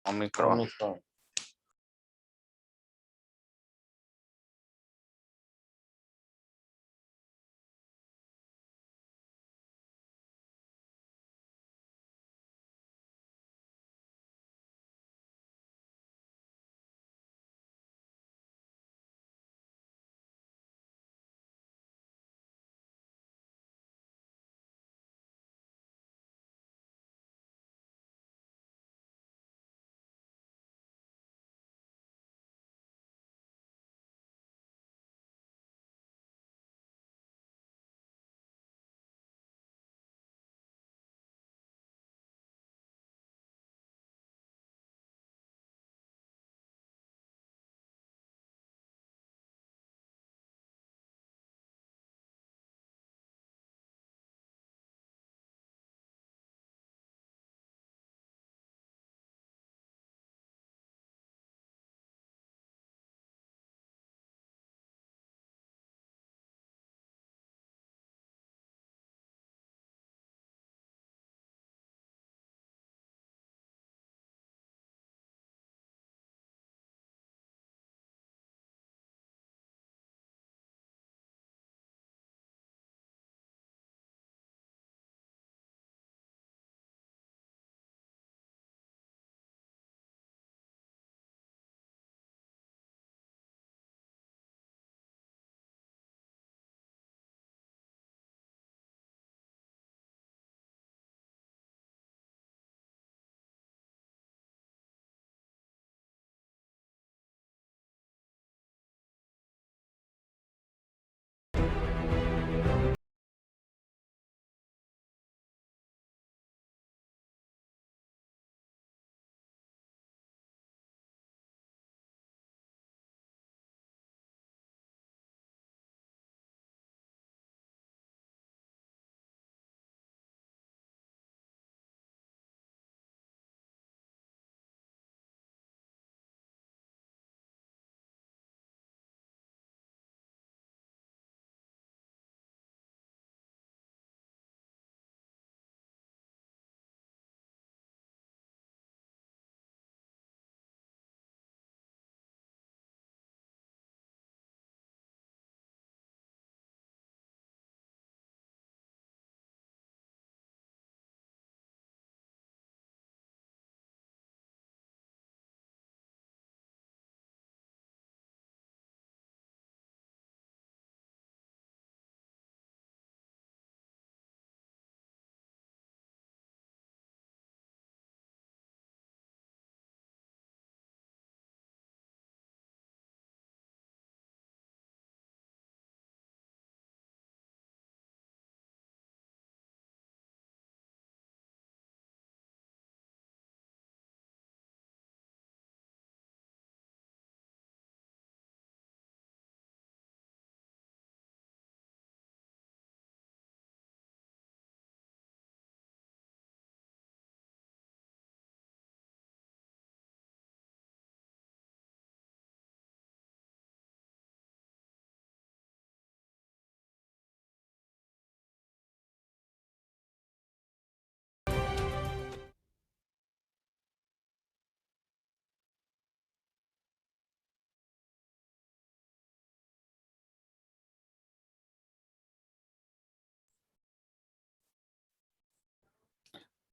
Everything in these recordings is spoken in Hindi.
Omicron.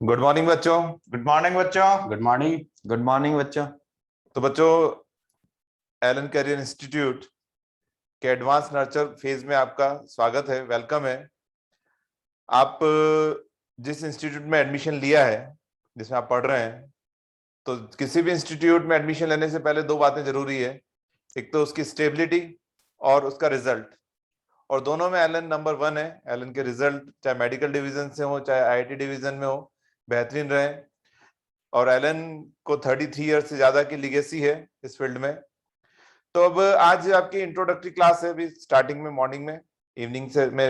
गुड मॉर्निंग बच्चों। गुड मॉर्निंग बच्चों। Good morning. गुड मॉर्निंग बच्चों। तो बच्चों, एलन कैरियर इंस्टीट्यूट के एडवांस नर्चर फेज में आपका स्वागत है, वेलकम है। आप जिस इंस्टीट्यूट में एडमिशन लिया है, जिसमें आप पढ़ रहे हैं, तो किसी भी इंस्टीट्यूट में एडमिशन लेने से पहले दो बातें जरूरी है। एक तो उसकी स्टेबिलिटी और उसका रिजल्ट, और दोनों में एलन नंबर 1 है। एलन के रिजल्ट चाहे मेडिकल डिवीजन से हो चाहे आईआईटी डिवीजन में हो, बेहतरीन रहे। और एलन को 33 ईयर से ज्यादा की लिगेसी है इस फील्ड में। तो अब आज आपकी इंट्रोडक्टरी क्लास है, अभी स्टार्टिंग में मॉर्निंग में, इवनिंग से में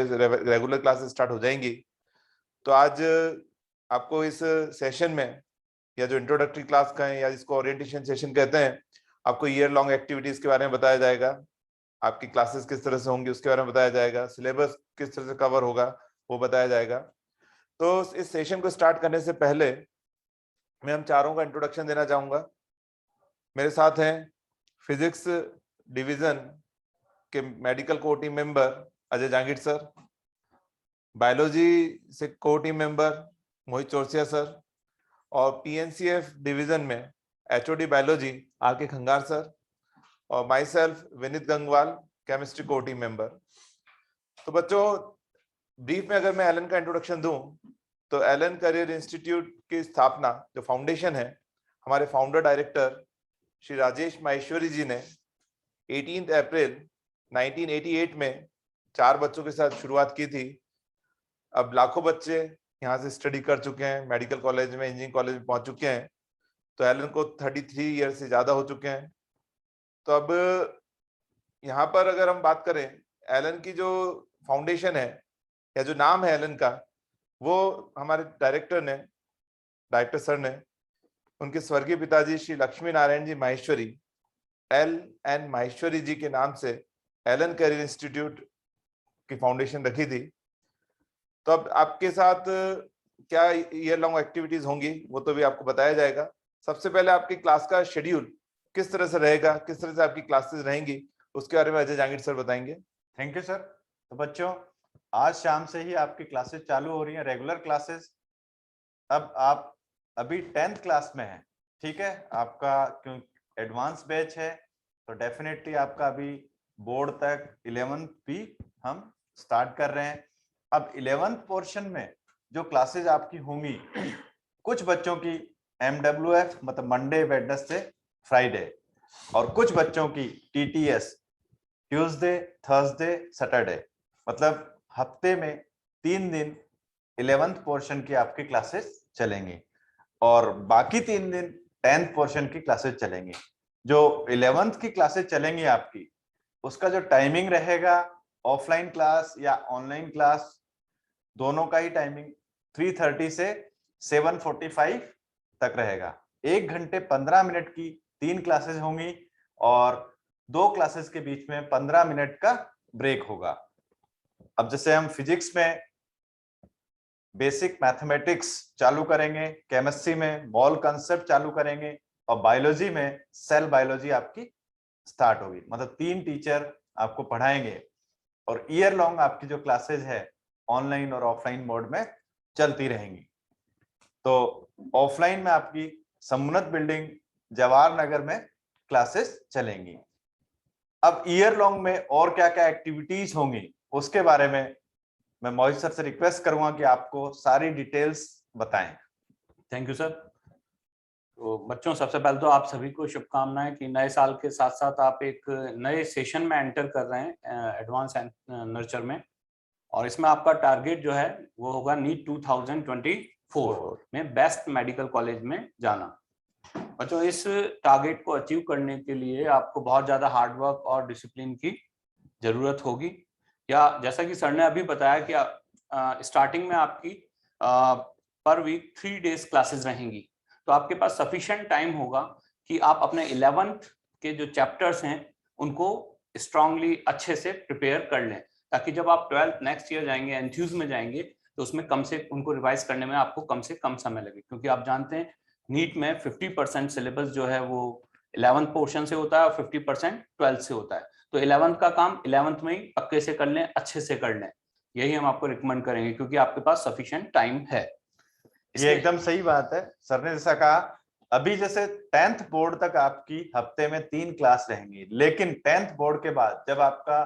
रेगुलर क्लासेस स्टार्ट हो जाएंगी। तो आज आपको इस सेशन में, या जो इंट्रोडक्टरी क्लास का है या जिसको ओरिएंटेशन सेशन कहते हैं, आपको ईयर लॉन्ग एक्टिविटीज के बारे में बताया जाएगा, आपकी क्लासेस किस तरह से होंगी उसके बारे में बताया जाएगा, सिलेबस किस तरह से कवर होगा वो बताया जाएगा। तो इस सेशन को स्टार्ट करने से पहले मैं हम चारों का इंट्रोडक्शन देना चाहूंगा। मेरे साथ हैं फिजिक्स डिवीजन के medical core team member Ajay Jangir sir, biology से core team member Mohit Chaurasia sir, और पीएनसीएफ डिवीजन में HOD biology R K. Khangar sir, और myself Vineet Gangwal chemistry core team member. तो बच्चों, ब्रीफ में अगर मैं एलन का इंट्रोडक्शन दूं तो एलन करियर इंस्टीट्यूट की स्थापना, जो फाउंडेशन है, हमारे फाउंडर डायरेक्टर श्री राजेश माहेश्वरी जी ने 18 अप्रैल 1988 में 4 बच्चों के साथ शुरुआत की थी। अब लाखों बच्चे यहाँ से स्टडी कर चुके हैं, मेडिकल कॉलेज में, इंजीनियरिंग कॉलेज में पहुंच चुके हैं। तो एलन को 33 ईयर से ज्यादा हो चुके हैं। तो अब यहाँ पर अगर हम बात करें, एलन की जो फाउंडेशन है या जो नाम है एलन का, वो हमारे डायरेक्टर सर ने उनके स्वर्गीय पिताजी श्री लक्ष्मी नारायण जी माहेश्वरी, एल.एन. माहेश्वरी जी के नाम से एलन करियर इंस्टीट्यूट की फाउंडेशन रखी थी। तो अब आपके साथ क्या ईयर लॉन्ग एक्टिविटीज होंगी वो तो भी आपको बताया जाएगा। सबसे पहले आपकी क्लास का शेड्यूल किस तरह से रहेगा, किस तरह से आपकी क्लासेस रहेंगी, उसके बारे में अजय जांगीर सर बताएंगे। Thank you sir. तो बच्चों, आज शाम से ही आपकी क्लासेस चालू हो रही हैं, रेगुलर क्लासेस। अब आप अभी 10th क्लास में हैं, ठीक है। आपका क्यों एडवांस बैच है तो डेफिनेटली आपका अभी बोर्ड तक 11th भी हम स्टार्ट कर रहे हैं। अब 11th पोर्शन में जो क्लासेस आपकी होंगी, कुछ बच्चों की MWF मतलब मंडे वेडनेसडे फ्राइडे, और कुछ बच्चों की TTS ट्यूसडे थर्सडे सैटरडे, मतलब हफ्ते में 3 दिन 11th पोर्शन की आपकी क्लासेस चलेंगी और बाकी 3 दिन 10th पोर्शन की क्लासेस चलेंगी। जो 11th की क्लासेस चलेंगी आपकी, उसका जो टाइमिंग रहेगा, ऑफलाइन क्लास या ऑनलाइन क्लास, दोनों का ही टाइमिंग 3:30 से 7:45 तक रहेगा। 1 घंटे 15 मिनट की 3 क्लासेस होंगी और 2 क्लासेस के बीच में 15 मिनट का ब्रेक होगा। अब जैसे हम फिजिक्स में बेसिक मैथमेटिक्स चालू करेंगे, केमिस्ट्री में मॉल कंसेप्ट चालू करेंगे और बायोलॉजी में सेल बायोलॉजी आपकी स्टार्ट होगी। मतलब 3 टीचर आपको पढ़ाएंगे और ईयर लॉन्ग आपकी जो क्लासेस है ऑनलाइन और ऑफलाइन मोड में चलती रहेंगी। तो ऑफलाइन में आपकी समुन्नत बिल्डिंग जवाहर नगर में क्लासेस चलेंगी। अब ईयर लॉन्ग में और क्या क्या एक्टिविटीज होंगी उसके बारे में मैं मोहित सर से रिक्वेस्ट करूंगा कि आपको सारी डिटेल्स बताएं। Thank you sir. तो बच्चों, सबसे पहले तो आप सभी को शुभकामनाएं कि नए साल के साथ साथ आप एक नए सेशन में एंटर कर रहे हैं एडवांस नर्चर में, और इसमें आपका टारगेट जो है वो होगा नीट 2024 में बेस्ट मेडिकल कॉलेज में जाना। बच्चों, इस टारगेट को अचीव करने के लिए आपको बहुत ज्यादा हार्डवर्क और डिसिप्लिन की जरूरत होगी। या जैसा कि सर ने अभी बताया कि स्टार्टिंग में आपकी पर वीक 3 डेज क्लासेस रहेंगी, तो आपके पास सफिशिएंट टाइम होगा कि आप अपने 11th के जो चैप्टर्स हैं उनको स्ट्रांगली अच्छे से प्रिपेयर कर लें, ताकि जब आप 12th नेक्स्ट ईयर जाएंगे, एंथ्यूज में जाएंगे, तो उसमें कम से उनको रिवाइज करने में आपको कम से कम समय लगे। क्योंकि आप जानते हैं नीट में 50% सिलेबस जो है वो 11th पोर्शन से होता है और 50% 12th से होता है। तो 11th का काम 11th में ही पक्के से कर लें, अच्छे से कर लें, यही हम आपको रिकमेंड करेंगे, क्योंकि आपके पास सफिशिएंट टाइम है। ये एकदम सही बात है। सर ने जैसा कहा, अभी जैसे 10th बोर्ड तक आपकी हफ्ते में 3 क्लास रहेंगी, लेकिन 10th बोर्ड के बाद जब आपका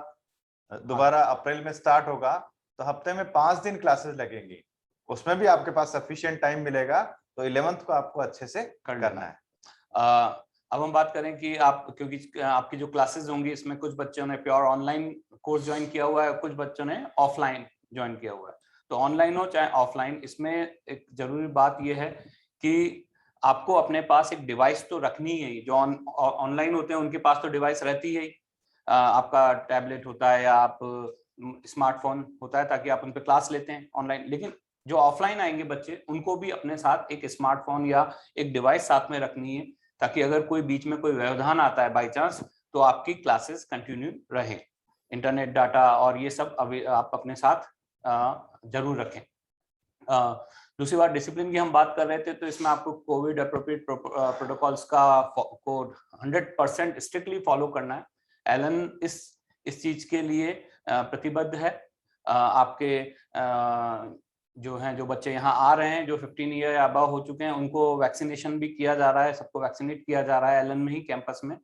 दोबारा अप्रैल में स्टार्ट होगा तो हफ्ते में 5 दिन क्लासेस लगेंगी, उसमें भी आपके पास सफिशिएंट टाइम मिलेगा। तो 11th को आपको अच्छे से करना है। अब हम बात करें कि आप, क्योंकि आपकी जो क्लासेस होंगी इसमें कुछ बच्चों ने प्योर ऑनलाइन कोर्स ज्वाइन किया हुआ है, कुछ बच्चों ने ऑफलाइन ज्वाइन किया हुआ है। तो ऑनलाइन हो चाहे ऑफलाइन, इसमें एक जरूरी बात यह है कि आपको अपने पास एक डिवाइस तो रखनी है। जो ऑनलाइन होते हैं उनके पास तो डिवाइस रहती है, आपका टैबलेट होता है या आप स्मार्टफोन होता है, ताकि आप उन पर क्लास लेते हैं ऑनलाइन। लेकिन जो ऑफलाइन आएंगे बच्चे, उनको भी अपने साथ एक स्मार्टफोन या एक डिवाइस साथ में रखनी है, ताकि अगर कोई बीच में कोई व्यवधान आता है बाई चांस, तो आपकी क्लासेस कंटिन्यू रहे। इंटरनेट डाटा और ये सब अभी आप अपने साथ जरूर रखें। दूसरी बात डिसिप्लिन की हम बात कर रहे थे, तो इसमें आपको कोविड अप्रोप्रिएट प्रोटोकॉल्स का कोड 100% स्ट्रिक्टली फॉलो करना है। एलन इस चीज के लिए प्रतिबद्ध है। आपके जो बच्चे यहाँ आ रहे हैं, जो 15 ईयर या अबव हो चुके हैं, उनको वैक्सीनेशन भी किया जा रहा है, सबको वैक्सीनेट किया जा रहा है एलन में ही, कैंपस में।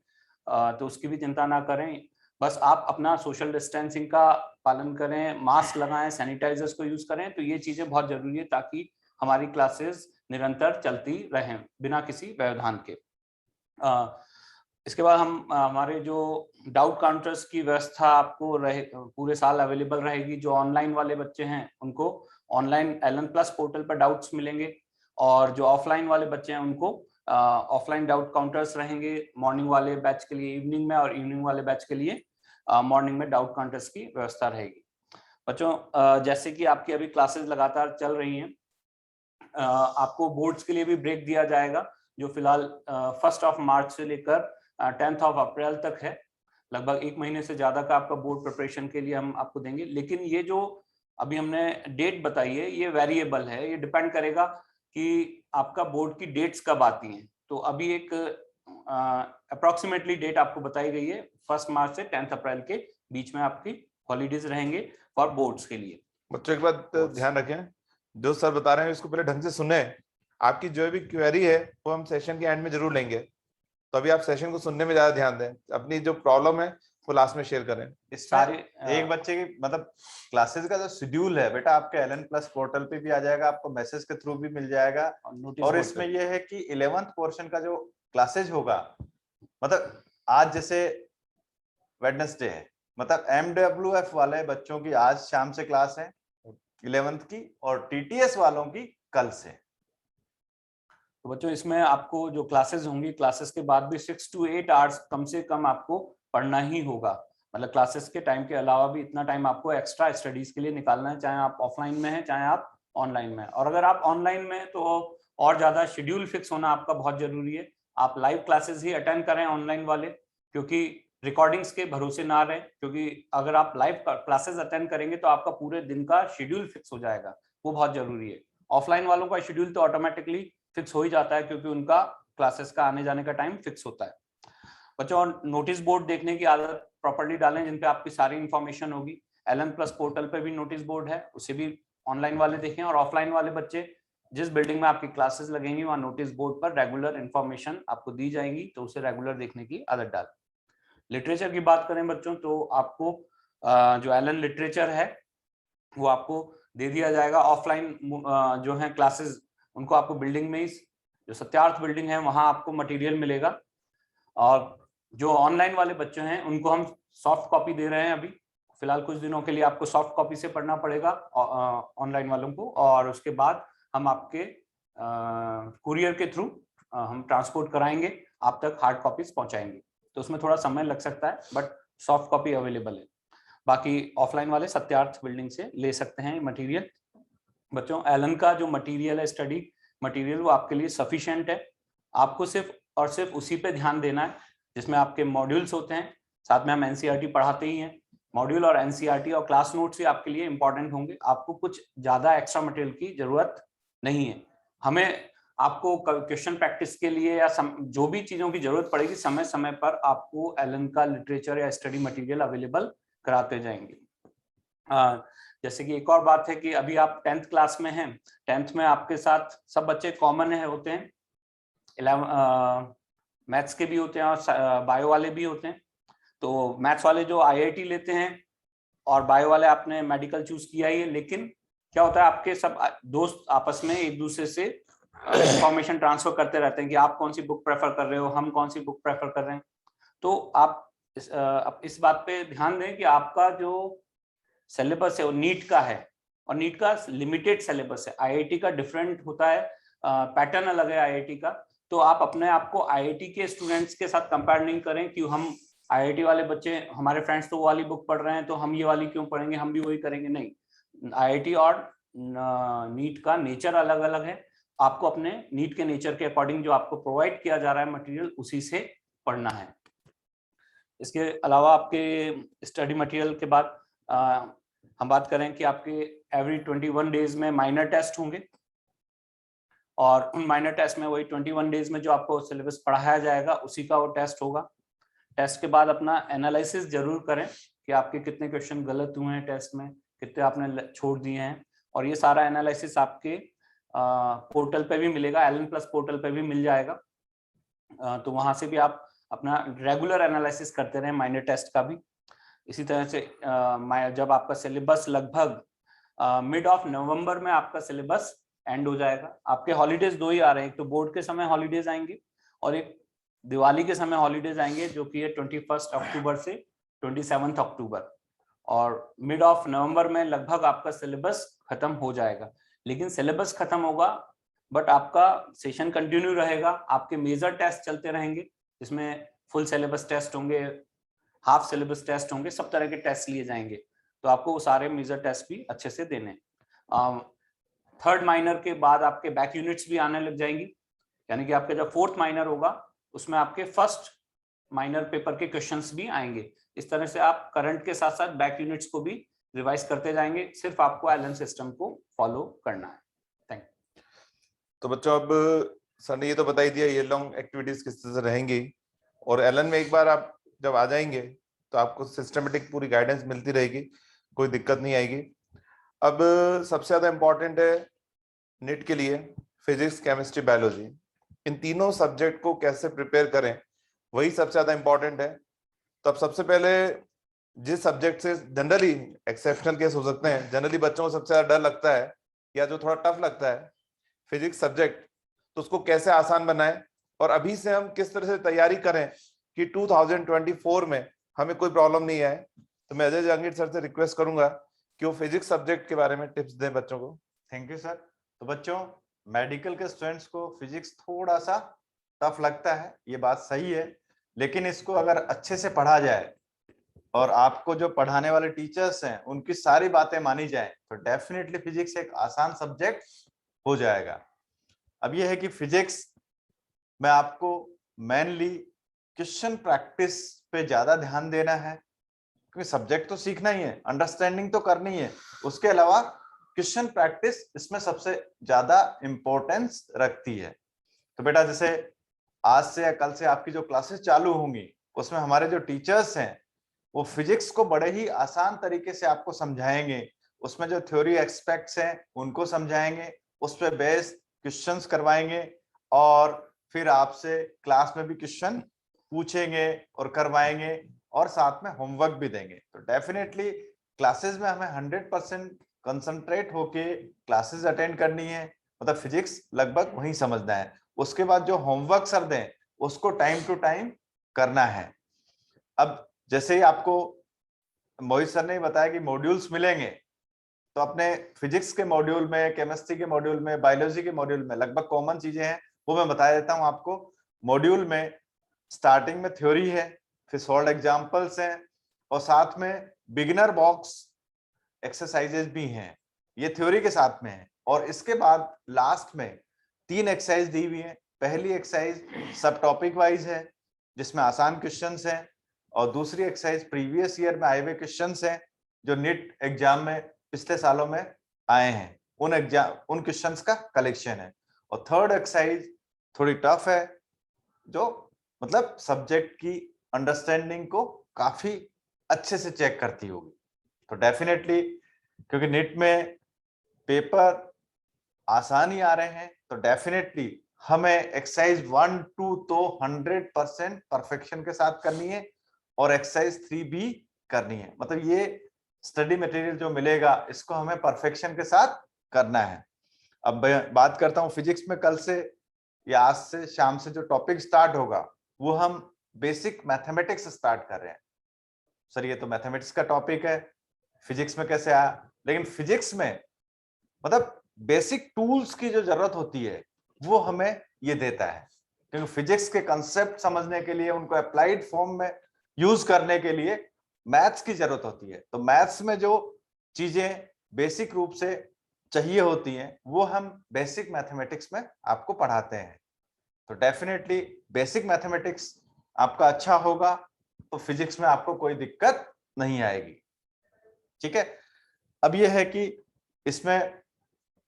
तो उसकी भी चिंता ना करें, बस आप अपना सोशल डिस्टेंसिंग का पालन करें, मास्क लगाएं, सैनिटाइजर्स को यूज करें। तो ये चीजें बहुत जरूरी है ताकि हमारी क्लासेस निरंतर चलती रहें बिना किसी व्यवधान के। इसके बाद हमारे जो डाउट काउंटर्स की व्यवस्था आपको पूरे साल अवेलेबल रहेगी। जो ऑनलाइन वाले बच्चे हैं उनको ऑनलाइन एलन प्लस पोर्टल पर डाउट्स मिलेंगे, और जो ऑफलाइन वाले बच्चे हैं उनको ऑफलाइन डाउट काउंटर्स रहेंगे, मॉर्निंग वाले बैच के लिए इवनिंग में, और इवनिंग वाले बैच के लिए मॉर्निंग में डाउट काउंटर्स की व्यवस्था रहेगी। बच्चों, जैसे कि आपकी अभी क्लासेस लगातार चल रही हैं, आपको बोर्ड्स के लिए भी ब्रेक दिया जाएगा, जो फिलहाल 1 मार्च से लेकर 10 अप्रैल तक है। लगभग 1 महीने से ज्यादा का आपका बोर्ड प्रिपरेशन के लिए हम आपको देंगे। लेकिन ये जो अभी हमने डेट बताई है, ये वेरिएबल है, ये डिपेंड करेगा कि आपका बोर्ड की डेट्स कब आती हैं। तो अभी एक अप्रोक्सीमेटली डेट आपको बताई गई है, 1 मार्च से 10 अप्रैल के बीच में आपकी हॉलीडेज रहेंगे फॉर बोर्ड्स के लिए। बच्चों एक बात ध्यान रखें, जो सर बता रहे हैं इसको पहले ढंग से सुने। आपकी जो भी क्वेरी है वो हम सेशन के एंड में जरूर लेंगे, तो अभी आप सेशन को सुनने में ज्यादा ध्यान दें, अपनी जो प्रॉब्लम है वो लास्ट में शेयर करें। इस सारे एक बच्चे की मतलब क्लासेस का जो शेड्यूल है बेटा, आपके एलन प्लस पोर्टल पे भी आ जाएगा, आपको मैसेज के थ्रू भी मिल जाएगा। और इसमें यह है कि 11th पोर्शन का जो क्लासेज होगा, मतलब आज जैसे वेडनेसडे है, मतलब MWF वाले बच्चों की आज शाम से क्लास है 11th की, और TTS वालों की कल से। तो बच्चों, इसमें आपको जो क्लासेस होंगी, क्लासेस के बाद भी 6 to 8 आवर्स कम से कम आपको पढ़ना ही होगा। मतलब क्लासेस के टाइम के अलावा भी इतना टाइम आपको एक्स्ट्रा स्टडीज के लिए निकालना है, चाहे आप ऑफलाइन में हैं, चाहे आप ऑनलाइन में हैं। और अगर आप ऑनलाइन में हैं तो और ज्यादा शेड्यूल फिक्स होना आपका बहुत जरूरी है। आप लाइव क्लासेस ही अटेंड करें ऑनलाइन वाले, क्योंकि रिकॉर्डिंग्स के भरोसे ना रहें, क्योंकि अगर आप लाइव क्लासेस अटेंड करेंगे तो आपका पूरे दिन का शेड्यूल फिक्स हो जाएगा, वो बहुत जरूरी है। ऑफलाइन वालों का शेड्यूल तो ऑटोमेटिकली फिक्स हो ही जाता है, क्योंकि उनका क्लासेस का आने जाने का टाइम फिक्स होता है। बच्चों, और नोटिस बोर्ड देखने की आदत प्रॉपर्ली डालें, जिन पे आपकी सारी इंफॉर्मेशन होगी। एलन प्लस पोर्टल पे भी नोटिस बोर्ड है, उसे भी ऑनलाइन वाले देखें, और ऑफलाइन वाले बच्चे जिस बिल्डिंग में आपकी क्लासेस लगेंगी वहाँ नोटिस बोर्ड पर रेगुलर इंफॉर्मेशन आपको दी जाएंगी, तो उसे रेगुलर देखने की आदत डालें। लिटरेचर की बात करें बच्चों, तो आपको जो एलन लिटरेचर है वो आपको दे दिया जाएगा। ऑफलाइन जो है क्लासेस, उनको आपको बिल्डिंग में ही, जो सत्यार्थ बिल्डिंग है वहां आपको मटेरियल मिलेगा। और जो ऑनलाइन वाले बच्चे हैं उनको हम सॉफ्ट कॉपी दे रहे हैं अभी फिलहाल, कुछ दिनों के लिए आपको सॉफ्ट कॉपी से पढ़ना पड़ेगा ऑनलाइन वालों को, और उसके बाद हम आपके कुरियर के थ्रू हम ट्रांसपोर्ट कराएंगे, आप तक हार्ड कॉपीज पहुंचाएंगे। तो उसमें थोड़ा समय लग सकता है, बट सॉफ्ट कॉपी अवेलेबल है। बाकी ऑफलाइन वाले सत्यार्थ बिल्डिंग से ले सकते हैं मटेरियल। बच्चों, एलन का जो मटेरियल है, स्टडी मटेरियल, वो आपके लिए सफिशिएंट है। आपको सिर्फ और सिर्फ उसी पे ध्यान देना है जिसमें आपके मॉड्यूल्स होते हैं। साथ में हम एनसीईआरटी पढ़ाते ही हैं। मॉड्यूल और एनसीईआरटी और क्लास नोट्स ही आपके लिए इंपॉर्टेंट होंगे। आपको कुछ ज्यादा एक्स्ट्रा मटेरियल की जरूरत नहीं है। हमें आपको क्वेश्चन प्रैक्टिस के लिए या जो भी चीजों की जरूरत पड़ेगी, समय समय पर आपको एलन का लिटरेचर या स्टडी मटेरियल अवेलेबल कराते जाएंगे। जैसे कि एक और बात है कि अभी आप 10th क्लास में हैं, 10th में आपके साथ सब बच्चे कॉमन है होते हैं, 11 मैथ्स के भी होते हैं और बायो वाले भी होते हैं। तो मैथ्स वाले जो आईआईटी लेते हैं और बायो वाले आपने मेडिकल चूज किया ही है, लेकिन क्या होता है आपके सब दोस्त आपस में एक दूसरे से इंफॉर्मेशन ट्रांसफर करते रहते हैं कि आप कौन सी बुक प्रेफर कर रहे हो, हम कौन सी बुक प्रेफर कर रहे हैं। तो आप इस बात पे ध्यान दें कि आपका जो सिलेबस है वो नीट का है, और नीट का लिमिटेड सिलेबस है। आईआईटी का डिफरेंट होता है, पैटर्न अलग है आईआईटी का। तो आप अपने आप को आईआईटी के स्टूडेंट्स के साथ कंपेयर नहीं करें कि हम आईआईटी वाले बच्चे, हमारे फ्रेंड्स तो वो वाली बुक पढ़ रहे हैं तो हम ये वाली क्यों पढ़ेंगे, हम भी वही करेंगे। नहीं, आईआईटी और नीट का नेचर अलग अलग है। आपको अपने नीट के नेचर के अकॉर्डिंग जो आपको प्रोवाइड किया जा रहा है मटेरियल, उसी से पढ़ना है। इसके अलावा आपके स्टडी मटेरियल के बाद हम बात करें कि आपके एवरी 21 डेज में माइनर टेस्ट होंगे और उन माइनर टेस्ट में वही 21 डेज में जो आपको सिलेबस पढ़ाया जाएगा उसी का वो टेस्ट होगा। टेस्ट के बाद अपना एनालिसिस जरूर करें कि आपके कितने क्वेश्चन गलत हुए हैं टेस्ट में, कितने आपने छोड़ दिए हैं, और ये सारा एनालिसिस आपके पोर्टल पे भी मिलेगा, एलन प्लस पोर्टल पे भी मिल जाएगा। तो वहां से भी आप अपना रेगुलर एनालिसिस करते रहें माइनर टेस्ट का भी। इसी तरह से जब आपका सिलेबस लगभग मिड ऑफ नवंबर में आपका सिलेबस एंड हो जाएगा। आपके हॉलीडेज 2 ही आ रहे हैं, एक तो बोर्ड के समय हॉलीडेज आएंगे और एक दिवाली के समय हॉलीडेज आएंगे जो कि है 21 अक्टूबर से 27 अक्टूबर, और मिड ऑफ नवंबर में लगभग आपका सिलेबस खत्म हो जाएगा। लेकिन सिलेबस खत्म होगा बट आपका सेशन कंटिन्यू रहेगा, आपके मेजर टेस्ट चलते रहेंगे जिसमें फुल सिलेबस टेस्ट होंगे, हाफ सिलेबस टेस्ट होंगे, सब तरह के टेस्ट लिए जाएंगे। तो आपको वो सारे मेजर टेस्ट भी अच्छे से देने। थर्ड माइनर के बाद आपके बैक यूनिट्स भी आने लग जाएंगी, यानी कि आपके जब फोर्थ माइनर होगा उसमें आपके फर्स्ट माइनर पेपर के क्वेश्चंस भी आएंगे। इस तरह से आप करंट के साथ साथ बैक यूनिट्स को भी रिवाइज करते जाएंगे, सिर्फ आपको एलन सिस्टम को फॉलो करना है। Thank you. तो बच्चों, अब सर ने ये तो बता ही दिया ये लॉन्ग एक्टिविटीज किस तरह से रहेंगी, और एलन में एक बार आप जब आ जाएंगे तो आपको सिस्टमेटिक पूरी गाइडेंस मिलती रहेगी, कोई दिक्कत नहीं आएगी। अब सबसे ज्यादा इम्पोर्टेंट है नीट के लिए फिजिक्स, केमिस्ट्री, बायोलॉजी, इन तीनों सब्जेक्ट को कैसे प्रिपेयर करें वही सबसे ज्यादा इम्पोर्टेंट है। तो अब सबसे पहले जिस सब्जेक्ट से जनरली एक्सेप्शनल केस हो सकते हैं, जनरली बच्चों को सबसे ज्यादा डर लगता है या जो थोड़ा टफ लगता है फिजिक्स सब्जेक्ट, तो उसको कैसे आसान बनाएं और अभी से हम किस तरह से तैयारी करें कि 2024 में हमें कोई प्रॉब्लम नहीं आए। तो मैं अजय जहांगीर सर से रिक्वेस्ट करूंगा कि वो फिजिक्स सब्जेक्ट के बारे में टिप्स दें बच्चों को। Thank you sir. तो बच्चों, मेडिकल के स्टूडेंट्स को फिजिक्स थोड़ा सा टफ लगता है, ये बात सही है, लेकिन इसको अगर अच्छे से पढ़ा जाए और आपको जो पढ़ाने वाले टीचर्स हैं उनकी सारी बातें मानी जाए तो डेफिनेटली फिजिक्स एक आसान सब्जेक्ट हो जाएगा। अब ये है कि फिजिक्स में आपको मेनली क्वेश्चन प्रैक्टिस पे ज्यादा ध्यान देना है, क्योंकि सब्जेक्ट तो सीखना ही है, अंडरस्टैंडिंग तो करनी है, उसके अलावा क्वेश्चन प्रैक्टिस इसमें सबसे ज्यादा इंपॉर्टेंस रखती है। तो बेटा, जैसे आज से या कल से आपकी जो क्लासेस चालू होंगी उसमें हमारे जो टीचर्स हैं वो फिजिक्स को बड़े ही आसान तरीके से आपको समझाएंगे, उसमें जो थ्योरी एस्पेक्ट्स हैं उनको समझाएंगे, उस पर बेस्ड क्वेश्चंस करवाएंगे और फिर आपसे क्लास में भी क्वेश्चन पूछेंगे और करवाएंगे और साथ में होमवर्क भी देंगे। तो डेफिनेटली क्लासेस में हमें 100% कंसंट्रेट होके क्लासेस अटेंड करनी है, मतलब फिजिक्स लगभग वहीं समझना है। उसके बाद जो होमवर्क सर दें उसको टाइम टू टाइम करना है। अब जैसे ही आपको मोहित सर ने बताया कि मॉड्यूल्स मिलेंगे, तो अपने फिजिक्स के मॉड्यूल में, केमिस्ट्री के मॉड्यूल में, बायोलॉजी के मॉड्यूल में लगभग कॉमन चीजें हैं वो मैं बता देता हूं आपको। मॉड्यूल में स्टार्टिंग में थ्योरी है, फिर सॉल्व एग्जांपल्स हैं और साथ में बिगिनर बॉक्स एक्सरसाइजेज भी हैं, ये थ्योरी के साथ में है। और इसके बाद लास्ट में 3 एक्सरसाइज दी हुई है। पहली एक्सरसाइज सब टॉपिक वाइज है जिसमें आसान क्वेश्चंस हैं, और दूसरी एक्सरसाइज प्रीवियस ईयर में आए हुए क्वेश्चंस हैं जो नीट एग्जाम में पिछले सालों में आए हैं, उन क्वेश्चंस का कलेक्शन है। और थर्ड एक्सरसाइज थोड़ी टफ है, जो मतलब सब्जेक्ट की अंडरस्टैंडिंग को काफी अच्छे से चेक करती होगी। तो डेफिनेटली क्योंकि नीट में पेपर आसान ही आ रहे हैं, तो डेफिनेटली हमें एक्सरसाइज 1, 2 तो 100% परफेक्शन के साथ करनी है और एक्सरसाइज 3 भी करनी है। मतलब ये स्टडी मटेरियल जो मिलेगा इसको हमें परफेक्शन के साथ करना है। अब मैं बात करता हूँ फिजिक्स में कल से या आज से शाम से जो टॉपिक स्टार्ट होगा वो हम बेसिक मैथमेटिक्स स्टार्ट कर रहे हैं। सर ये तो मैथमेटिक्स का टॉपिक है, फिजिक्स में कैसे आया? लेकिन फिजिक्स में मतलब बेसिक टूल्स की जो जरूरत होती है वो हमें ये देता है, क्योंकि फिजिक्स के कंसेप्ट समझने के लिए, उनको अप्लाइड फॉर्म में यूज करने के लिए मैथ्स की जरूरत होती है। तो मैथ्स में जो चीजें बेसिक रूप से चाहिए होती हैं वो हम बेसिक मैथमेटिक्स में आपको पढ़ाते हैं। तो डेफिनेटली बेसिक मैथमेटिक्स आपका अच्छा होगा तो फिजिक्स में आपको कोई दिक्कत नहीं आएगी। ठीक है, अब यह है कि इसमें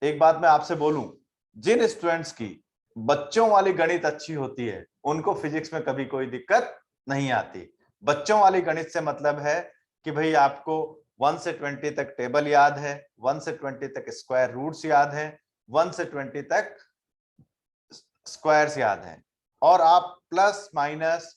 एक बात मैं आपसे बोलूं, जिन स्टूडेंट्स की बच्चों वाली गणित अच्छी होती है उनको फिजिक्स में कभी कोई दिक्कत नहीं आती। बच्चों वाली गणित से मतलब है कि भाई आपको 1 से 20 तक टेबल याद है, 1 से 20 तक स्क्वायर रूट्स याद है, 1 से 20 तक स्क्वायर्स याद हैं, और आप plus minus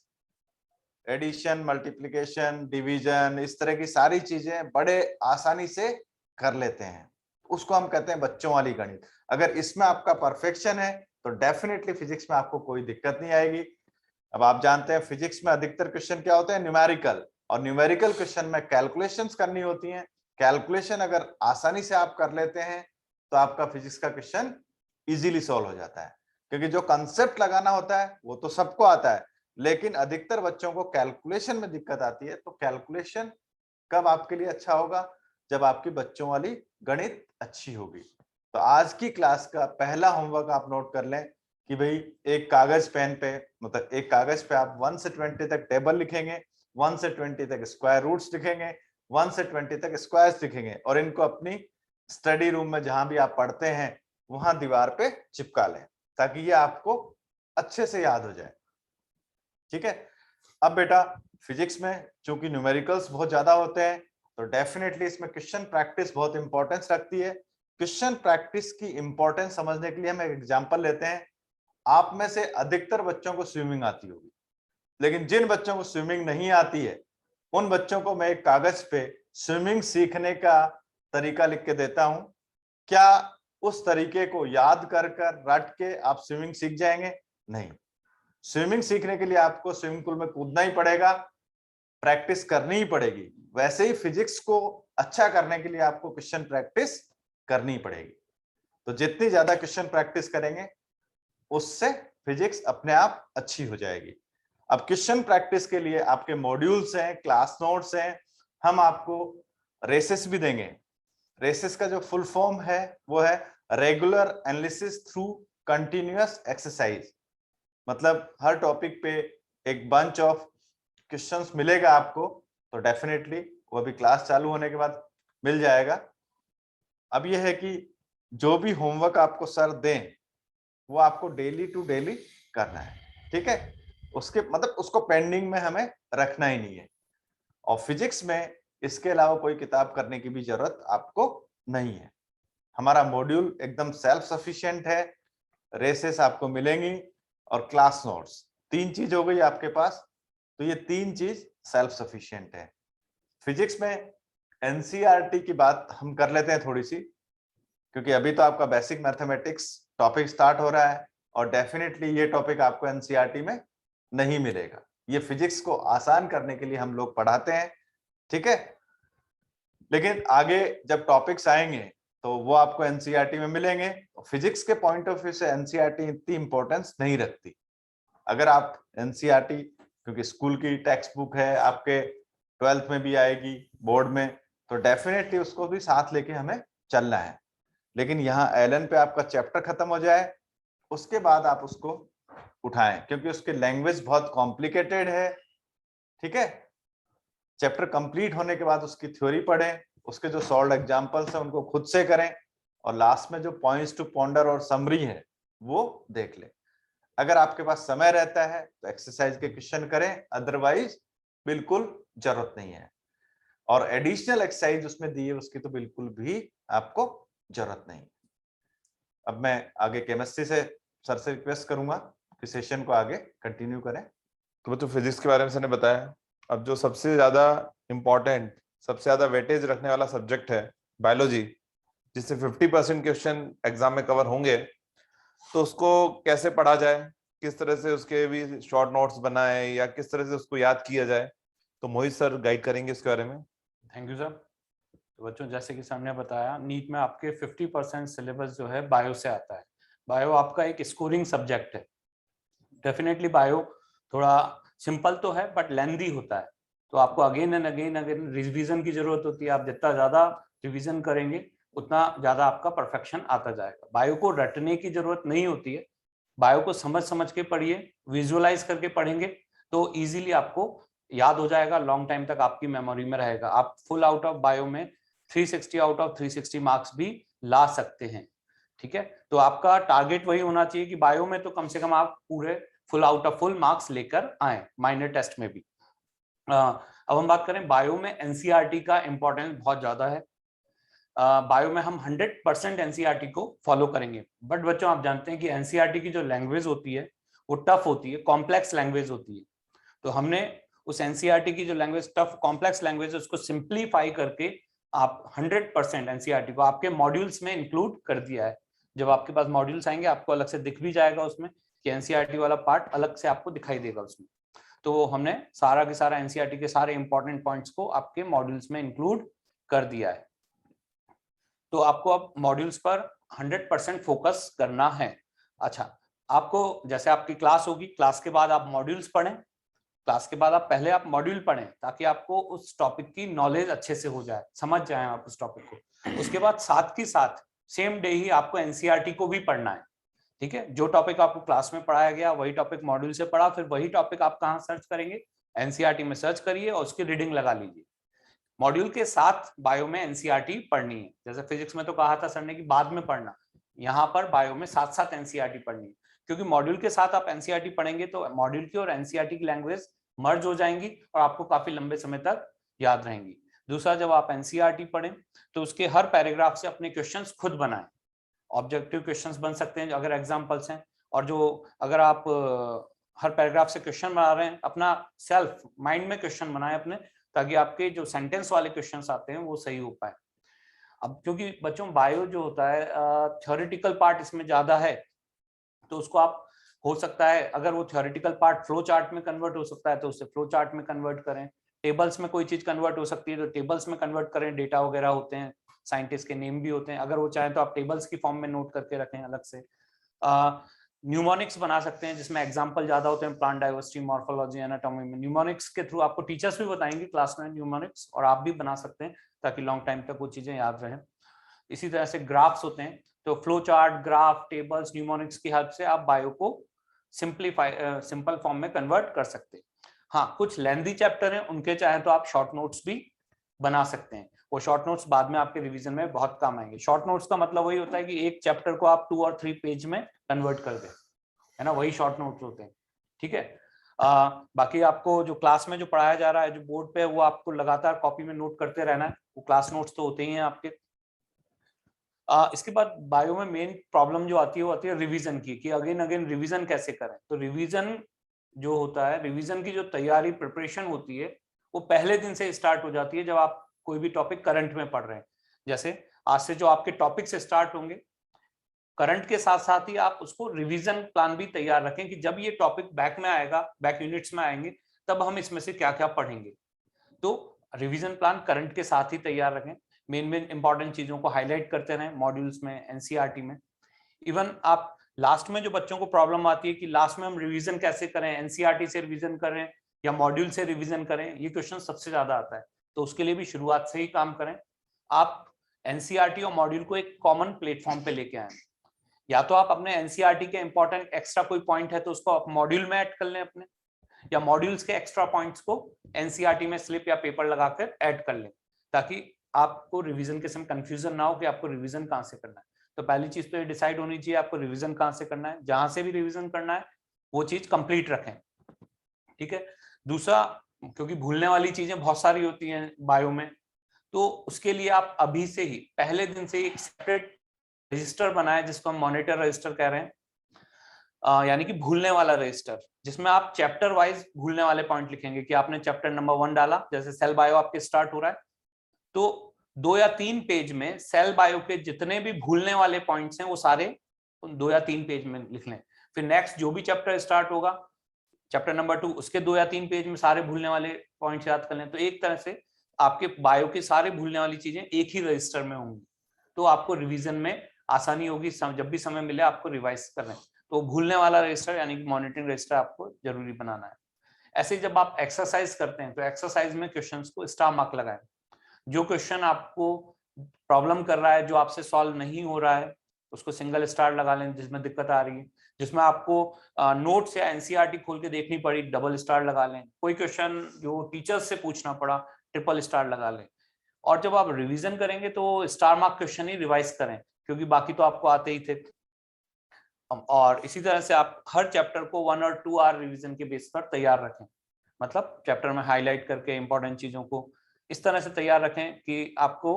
addition multiplication division इस तरह की सारी चीजें बड़े आसानी से कर लेते हैं। उसको हम कहते हैं बच्चों वाली गणित। अगर इसमें आपका परफेक्शन है तो डेफिनेटली फिजिक्स में आपको कोई दिक्कत नहीं आएगी। अब आप जानते हैं फिजिक्स में अधिकतर क्वेश्चन क्या होते हैं, न्यूमेरिकल, और न्यूमेरिकल क्वेश्चन में कैलकुलेशंस करनी होती हैं। कैलकुलेशन अगर आसानी से आप कर लेते हैं तो आपका फिजिक्स का क्वेश्चन इजीली सॉल्व हो जाता है, क्योंकि जो कंसेप्ट लगाना होता है वो तो सबको आता है, लेकिन अधिकतर बच्चों को कैलकुलेशन में दिक्कत आती है। तो कैलकुलेशन कब आपके लिए अच्छा होगा, जब आपकी बच्चों वाली गणित अच्छी होगी। तो आज की क्लास का पहला होमवर्क आप नोट कर लें कि भाई एक कागज पेन पे, मतलब एक कागज पे आप 1 से 20 तक टेबल लिखेंगे, 1 से 20 तक स्क्वायर रूट्स लिखेंगे, 1 से 20 तक स्क्वायर्स लिखेंगे, और इनको अपनी स्टडी रूम में जहां भी आप पढ़ते हैं वहां दीवार पे चिपका लें, ताकि ये आपको अच्छे से याद हो जाए। ठीक है। अब बेटा फिजिक्स में चूंकि न्यूमेरिकल्स बहुत ज्यादा होते हैं तो डेफिनेटली इसमें क्वेश्चन प्रैक्टिस बहुत इंपॉर्टेंस रखती है। क्वेश्चन प्रैक्टिस की इंपॉर्टेंस समझने के लिए हम एक एग्जांपल लेते हैं। आप में से अधिकतर बच्चों को स्विमिंग आती होगी, लेकिन जिन बच्चों को स्विमिंग नहीं आती है उन बच्चों को मैं एक कागज पे स्विमिंग सीखने का तरीका लिख के देता हूं। क्या उस तरीके को याद कर कर रट के आप स्विमिंग सीख जाएंगे? नहीं। स्विमिंग सीखने के लिए आपको स्विमिंग पूल में कूदना ही पड़ेगा, प्रैक्टिस करनी ही पड़ेगी। वैसे ही फिजिक्स को अच्छा करने के लिए आपको क्वेश्चन प्रैक्टिस करनी पड़ेगी। तो जितनी ज्यादा क्वेश्चन प्रैक्टिस करेंगे उससे फिजिक्स अपने आप अच्छी हो जाएगी। अब क्वेश्चन प्रैक्टिस के लिए आपके मॉड्यूल्स हैं, क्लास नोट्स हैं, हम आपको रेसेस भी देंगे। रेसेस का जो फुल फॉर्म है वो है regular analysis through continuous exercise. मतलब हर टॉपिक पे एक बंच ऑफ क्वेश्चंस मिलेगा आपको, तो डेफिनेटली वो अभी क्लास चालू होने के बाद मिल जाएगा। अब यह है कि जो भी होमवर्क आपको सर दें वो आपको डेली टू डेली करना है। ठीक है, उसके मतलब उसको पेंडिंग में हमें रखना ही नहीं है। और फिजिक्स में इसके अलावा कोई किताब करने की भी जरूरत आपको नहीं है। हमारा मॉड्यूल एकदम सेल्फ सफिशिएंट है। रेसेस आपको मिलेंगी और क्लास नोट्स, 3 चीज हो गई आपके पास। तो ये 3 चीज सेल्फ सफिशिएंट है। फिजिक्स में एनसीईआरटी की बात हम कर लेते हैं थोड़ी सी, क्योंकि अभी तो आपका बेसिक मैथमेटिक्स टॉपिक स्टार्ट हो रहा है और डेफिनेटली ये टॉपिक आपको एनसीईआरटी में नहीं मिलेगा। ये फिजिक्स को आसान करने के लिए हम लोग पढ़ाते हैं। ठीक है, लेकिन आगे जब टॉपिक्स आएंगे तो वो आपको एनसीईआरटी में मिलेंगे। फिजिक्स के पॉइंट ऑफ व्यू से एनसीईआरटी इतनी इंपॉर्टेंस नहीं रखती। अगर आप एनसीईआरटी, क्योंकि स्कूल की टेक्स्ट बुक है, आपके 12th में भी आएगी, बोर्ड में, तो डेफिनेटली उसको भी साथ लेके हमें चलना है। लेकिन यहाँ एलन पे आपका चैप्टर खत्म हो जाए उसके बाद आप उसको उठाएं, क्योंकि उसकी लैंग्वेज बहुत कॉम्प्लिकेटेड है। ठीक है, चैप्टर कंप्लीट होने के बाद उसकी थ्योरी पढ़ें, उसके जो सॉल्व एग्जांपल्स हैं उनको खुद से करें, और लास्ट में जो पॉइंट्स टू पॉन्डर और समरी है वो देख लें। अगर आपके पास समय रहता है तो एक्सरसाइज के क्वेश्चन करें, अदरवाइज बिल्कुल जरूरत नहीं है। और एडिशनल एक्सरसाइज उसमें दी है उसकी तो बिल्कुल भी आपको जरूरत नहीं। अब मैं आगे केमिस्ट्री से सर से रिक्वेस्ट करूंगा कि सेशन को आगे कंटिन्यू करें। तो बच्चों फिजिक्स के बारे में सर ने बताया। अब जो सबसे ज्यादा इम्पोर्टेंट, सबसे ज्यादा वेटेज रखने वाला सब्जेक्ट है बायोलॉजी, जिससे 50% क्वेश्चन एग्जाम में कवर होंगे, तो उसको कैसे पढ़ा जाए, किस तरह से उसके भी शॉर्ट नोट्स बनाए या किस तरह से उसको याद किया जाए, तो मोहित सर गाइड करेंगे इसके बारे में। Thank you sir. तो बच्चों जैसे कि सर ने बताया, नीट में आपके 50% सिलेबस जो है बायो से आता है। बायो आपका एक स्कोरिंग सब्जेक्ट है। डेफिनेटली बायो थोड़ा सिंपल तो है बट लेंदी होता है, तो आपको अगेन एंड अगेन रिवीजन की जरूरत होती है। आप जितना ज्यादा रिवीजन करेंगे उतना ज्यादा आपका परफेक्शन आता जाएगा। बायो को रटने की जरूरत नहीं होती है, बायो को समझ समझ के पढ़िए, विजुअलाइज करके पढ़ेंगे तो इजीली आपको याद हो जाएगा, लॉन्ग टाइम तक आपकी मेमोरी में रहेगा। आप फुल आउट ऑफ बायो में 360 आउट ऑफ 360 मार्क्स भी ला सकते हैं। ठीक है, तो आपका टारगेट वही होना चाहिए कि बायो में तो कम से कम आप पूरे full out of full marks लेकर आए, माइनर टेस्ट में भी। अब हम बात करें बायो में एनसीईआरटी का इंपॉर्टेंस बहुत ज्यादा है। बायो में हम 100% एनसीईआरटी को फॉलो करेंगे, बट बच्चों आप जानते हैं कि एनसीईआरटी की जो लैंग्वेज होती है वो टफ होती है, कॉम्प्लेक्स लैंग्वेज होती है। तो हमने उस एनसीईआरटी की जो लैंग्वेज टफ कॉम्प्लेक्स लैंग्वेज है उसको सिंप्लीफाई करके आप 100% एनसीईआरटी को आपके मॉड्यूल्स में इंक्लूड कर दिया है। जब आपके पास मॉड्यूल्स आएंगे आपको अलग से दिख भी जाएगा उसमें कि एनसीईआरटी वाला पार्ट अलग से आपको दिखाई देगा उसमें। तो हमने सारा के सारा एनसीईआरटी के सारे इंपॉर्टेंट पॉइंट्स को आपके मॉड्यूल्स में इंक्लूड कर दिया है। तो आपको अब मॉड्यूल्स पर 100% फोकस करना है। अच्छा, आपको जैसे आपकी क्लास होगी, क्लास के बाद आप मॉड्यूल्स पढ़ें, क्लास के बाद आप पहले आप मॉड्यूल पढ़ें ताकि आपको उस टॉपिक की नॉलेज अच्छे से हो जाए, समझ जाए आप उस टॉपिक को। उसके बाद साथ के साथ सेम डे ही आपको एनसीईआरटी को भी पढ़ना है। ठीक है, जो टॉपिक आपको क्लास में पढ़ाया गया वही टॉपिक मॉड्यूल से पढ़ा, फिर वही टॉपिक आप कहाँ सर्च करेंगे, एनसीईआरटी में सर्च करिए और उसकी रीडिंग लगा लीजिए। मॉड्यूल के साथ बायो में एनसीईआरटी पढ़नी है। जैसे फिजिक्स में तो कहा था सर ने कि बाद में पढ़ना, यहाँ पर बायो में साथ साथ एनसीईआरटी पढ़नी है, क्योंकि मॉड्यूल के साथ आप एनसीईआरटी पढ़ेंगे तो मॉड्यूल की और एनसीईआरटी की लैंग्वेज मर्ज हो जाएंगी और आपको काफी लंबे समय तक याद रहेंगी। दूसरा, जब आप एनसीईआरटी पढ़ें तो उसके हर पैराग्राफ से अपने क्वेश्चंस खुद बनाएं। ऑब्जेक्टिव क्वेश्चंस बन सकते हैं अगर एग्जांपल्स हैं, और जो अगर आप हर पैराग्राफ से क्वेश्चन बना रहे हैं अपना सेल्फ माइंड में क्वेश्चन बनाएं अपने, ताकि आपके जो सेंटेंस वाले क्वेश्चंस आते हैं वो सही हो पाए। अब क्योंकि बच्चों बायो जो होता है थ्योरेटिकल पार्ट इसमें ज्यादा है, तो उसको आप हो सकता है अगर वो थ्योरेटिकल पार्ट फ्लो चार्ट में कन्वर्ट हो सकता है तो उसे फ्लो चार्ट में कन्वर्ट करें, टेबल्स में कोई चीज कन्वर्ट हो सकती है तो टेबल्स में कन्वर्ट करें, डेटा वगैरह होते हैं, साइंटिस्ट के नेम भी होते हैं, अगर वो चाहें तो आप टेबल्स की फॉर्म में नोट करके रखें अलग से। न्यूमोनिक्स बना सकते हैं जिसमें एग्जांपल ज्यादा होते हैं, प्लांट डाइवर्सिटी, मॉर्फोलॉजी, एनाटॉमी में न्यूमोनिक्स के थ्रू आपको टीचर्स भी बताएंगे क्लास में न्यूमोनिक्स, और आप भी बना सकते हैं ताकि लॉन्ग टाइम तक वो चीजें याद रहें। इसी तरह से ग्राफ्स होते हैं, तो flow chart, graph, tables, mnemonics की हेल्प से आप बायो को सिंपल फॉर्म में कन्वर्ट कर सकते हैं। हाँ, कुछ लेंथी चैप्टर हैं उनके चाहे तो आप शॉर्ट नोट्स भी बना सकते हैं, वो शॉर्ट नोट्स बाद में आपके रिवीजन में बहुत काम आएंगे। शॉर्ट नोट्स का मतलब वही होता है कि एक चैप्टर को आप 2 और 3 पेज में कन्वर्ट कर दें, है ना, वही शॉर्ट नोट्स होते हैं। ठीक है, बाकी आपको जो क्लास में जो पढ़ाया जा रहा है जो बोर्ड पे, वो आपको लगातार कॉपी में नोट करते रहना है, वो क्लास नोट्स तो होते ही हैं आपके। इसके बाद बायो में मेन प्रॉब्लम जो आती है वो आती है रिवीजन की, कि अगेन अगेन रिवीजन कैसे करें। तो रिवीजन जो होता है, रिवीजन की जो तैयारी प्रिपरेशन होती है वो पहले दिन से स्टार्ट हो जाती है जब आप कोई भी टॉपिक करंट में पढ़ रहे हैं। जैसे आज से जो आपके टॉपिक से स्टार्ट होंगे करंट के साथ साथ ही आप उसको रिवीजन प्लान भी तैयार रखें कि जब ये टॉपिक बैक में आएगा, बैक यूनिट्स में आएंगे, तब हम इसमें से क्या क्या पढ़ेंगे। तो रिवीजन प्लान करंट के साथ ही तैयार रखें, मेन इंपॉर्टेंट चीजों को हाईलाइट करते रहें मॉड्यूल्स में, एनसीईआरटी में। इवन आप लास्ट में जो बच्चों को प्रॉब्लम आती है कि लास्ट में हम रिवीजन कैसे करें, एनसीईआरटी से रिवीजन करें या मॉड्यूल से रिवीजन करें, ये क्वेश्चन सबसे ज्यादा आता है। तो उसके लिए भी शुरुआत से ही काम करें, आप एनसीईआरटी और मॉड्यूल को एक कॉमन प्लेटफॉर्म पे लेके आए। या तो आप अपने एनसीईआरटी के इंपॉर्टेंट एक्स्ट्रा कोई पॉइंट है तो उसको आप मॉड्यूल में ऐड कर लें अपने, या मॉड्यूल्स के एक्स्ट्रा पॉइंट्स को एनसीईआरटी में स्लिप या पेपर लगाकर ऐड कर लें, ताकि आपको रिवीजन के समय कंफ्यूजन ना हो कि आपको रिवीजन कहाँ से करना है। तो पहली चीज तो ये डिसाइड होनी चाहिए आपको रिवीजन कहाँ से करना है, जहां से भी रिवीजन करना है वो चीज कंप्लीट रखें। ठीक है, दूसरा, क्योंकि भूलने वाली चीजें बहुत सारी होती हैं बायो में, तो उसके लिए आप अभी से ही पहले दिन से एक सेपरेट रजिस्टर बनाए जिसको हम मॉनिटर रजिस्टर कह रहे हैं, यानी कि भूलने वाला रजिस्टर, जिसमें आप चैप्टर वाइज भूलने वाले पॉइंट लिखेंगे कि आपने चैप्टर नंबर 1 डाला, जैसे सेल बायो आपके स्टार्ट हो रहा है तो 2 या 3 पेज में सेल बायो के जितने भी भूलने वाले पॉइंट्स हैं वो सारे 2 या 3 पेज में लिख लें। फिर नेक्स्ट जो भी चैप्टर स्टार्ट होगा, चैप्टर नंबर 2, उसके 2 या 3 पेज में सारे भूलने वाले पॉइंट्स याद कर लें। तो एक तरह से आपके बायो के सारे भूलने वाली चीजें एक ही रजिस्टर में होंगी, तो आपको रिवीजन में आसानी होगी, जब भी समय मिले आपको रिवाइज करना है। तो भूलने वाला रजिस्टर यानी कि मॉनिटरिंग रजिस्टर आपको जरूरी बनाना है। ऐसे जब आप एक्सरसाइज करते हैं तो एक्सरसाइज में क्वेश्चंस को स्टार मार्क लगाएं। जो क्वेश्चन आपको प्रॉब्लम कर रहा है, जो आपसे सॉल्व नहीं हो रहा है, उसको सिंगल स्टार लगा लें। जिसमें दिक्कत आ रही है, जिसमें आपको नोट्स या एनसीईआरटी खोल के देखनी पड़ी, डबल स्टार लगा लें। कोई क्वेश्चन जो टीचर्स से पूछना पड़ा, ट्रिपल स्टार लगा लें। और जब आप रिवीजन करेंगे तो स्टार मार्क क्वेश्चन ही रिवाइज करें, क्योंकि बाकी तो आपको आते ही थे। और इसी तरह से आप हर चैप्टर को 1 और 2 आवर रिवीजन के बेस पर तैयार रखें, मतलब चैप्टर में हाईलाइट करके इंपॉर्टेंट चीजों को इस तरह से तैयार रखें कि आपको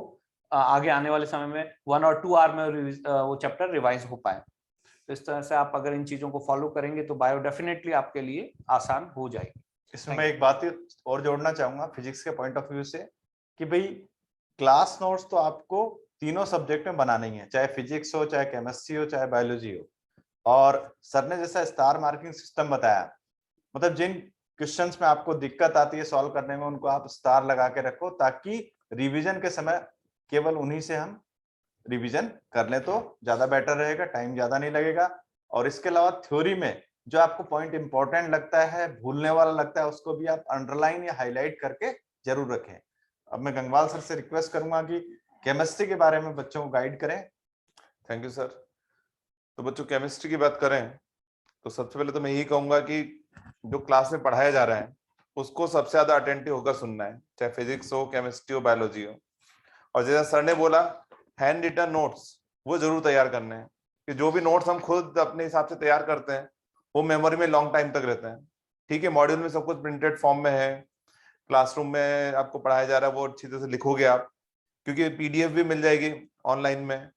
आगे आने वाले समय में 1 और 2 आवर में वो चैप्टर रिवाइज हो पाए। तो इस तरह से आप अगर इन चीजों को फॉलो करेंगे तो बायो डेफिनेटली आपके लिए आसान हो जाएगी। इसमें मैं एक बात और जोड़ना चाहूंगा फिजिक्स के पॉइंट ऑफ व्यू से, कि भाई क्लास नोट्स तो आपको तीनों सब्जेक्ट में बनाने ही है, चाहे फिजिक्स हो, चाहे केमिस्ट्री हो, चाहे बायोलॉजी हो। और सर ने जैसा स्टार मार्किंग सिस्टम बताया, मतलब जिन क्वेश्चंस में आपको दिक्कत आती है सॉल्व करने में, उनको आप स्टार लगा के रखो, ताकि रिवीजन के समय केवल उन्हीं से हम रिवीजन कर लें तो ज्यादा बेटर रहेगा, टाइम ज्यादा नहीं लगेगा। और इसके अलावा थ्योरी में जो आपको पॉइंट इंपॉर्टेंट लगता है, भूलने वाला लगता है, उसको भी आप अंडरलाइन या हाईलाइट करके जरूर रखें। अब मैं गंगवाल सर से रिक्वेस्ट करूंगा कि केमिस्ट्री के बारे में बच्चों को गाइड करें। Thank you sir. तो बच्चों केमिस्ट्री की बात करें तो सबसे पहले तो मैं यही कहूंगा कि जो क्लास में पढ़ाया जा रहा है उसको सबसे ज्यादा अटेंटिव होकर सुनना है, चाहे फिजिक्स हो, केमिस्ट्री हो, बायोलॉजी हो। और जैसा सर ने बोला, हैंड रिटन नोट्स वो जरूर तैयार करने हैं, कि जो भी नोट्स हम खुद अपने हिसाब से तैयार करते हैं वो मेमोरी में लॉन्ग टाइम तक रहते हैं। ठीक है, मॉड्यूल में सब कुछ प्रिंटेड फॉर्म में है, क्लासरूम में आपको पढ़ाया जा रहा है वो अच्छी तरह से लिखोगे आप, क्योंकि पीडीएफ भी मिल जाएगी ऑनलाइन में।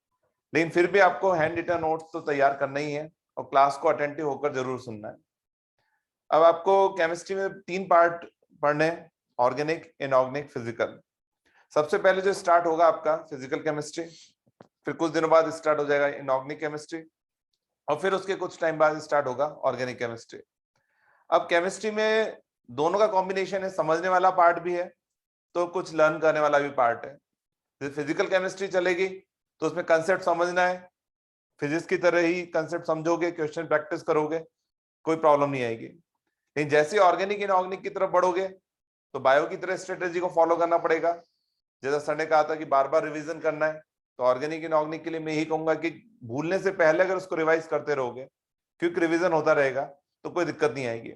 लेकिन फिर भी आपको हैंड रिटन नोट्स तो तैयार करना ही है और क्लास को अटेंटिव होकर जरूर सुनना है। अब आपको केमिस्ट्री में 3 पार्ट पढ़ने हैं, ऑर्गेनिक, इनऑर्गेनिक, फिजिकल। सबसे पहले जो स्टार्ट होगा आपका फिजिकल केमिस्ट्री, फिर कुछ दिनों बाद स्टार्ट हो जाएगा इनऑर्गेनिक केमिस्ट्री, और फिर उसके कुछ टाइम बाद स्टार्ट होगा ऑर्गेनिक केमिस्ट्री। अब केमिस्ट्री में दोनों का कॉम्बिनेशन है, समझने वाला पार्ट भी है तो कुछ लर्न करने वाला भी पार्ट है। जैसे फिजिकल केमिस्ट्री चलेगी तो उसमें कंसेप्ट समझना है, फिजिक्स की तरह ही कंसेप्ट समझोगे, क्वेश्चन प्रैक्टिस करोगे, कोई प्रॉब्लम नहीं आएगी। लेकिन जैसे ऑर्गेनिक इनऑर्गेनिक की तरफ बढ़ोगे तो बायो की तरह स्ट्रेटेजी को फॉलो करना पड़ेगा। जैसा सर ने कहा था कि बार बार रिवीजन करना है, तो ऑर्गेनिक इनऑर्गेनिक के लिए मैं यही कहूंगा कि भूलने से पहले अगर उसको रिवाइज करते रहोगे, क्विक रिवीजन होता रहेगा, तो कोई दिक्कत नहीं आएगी।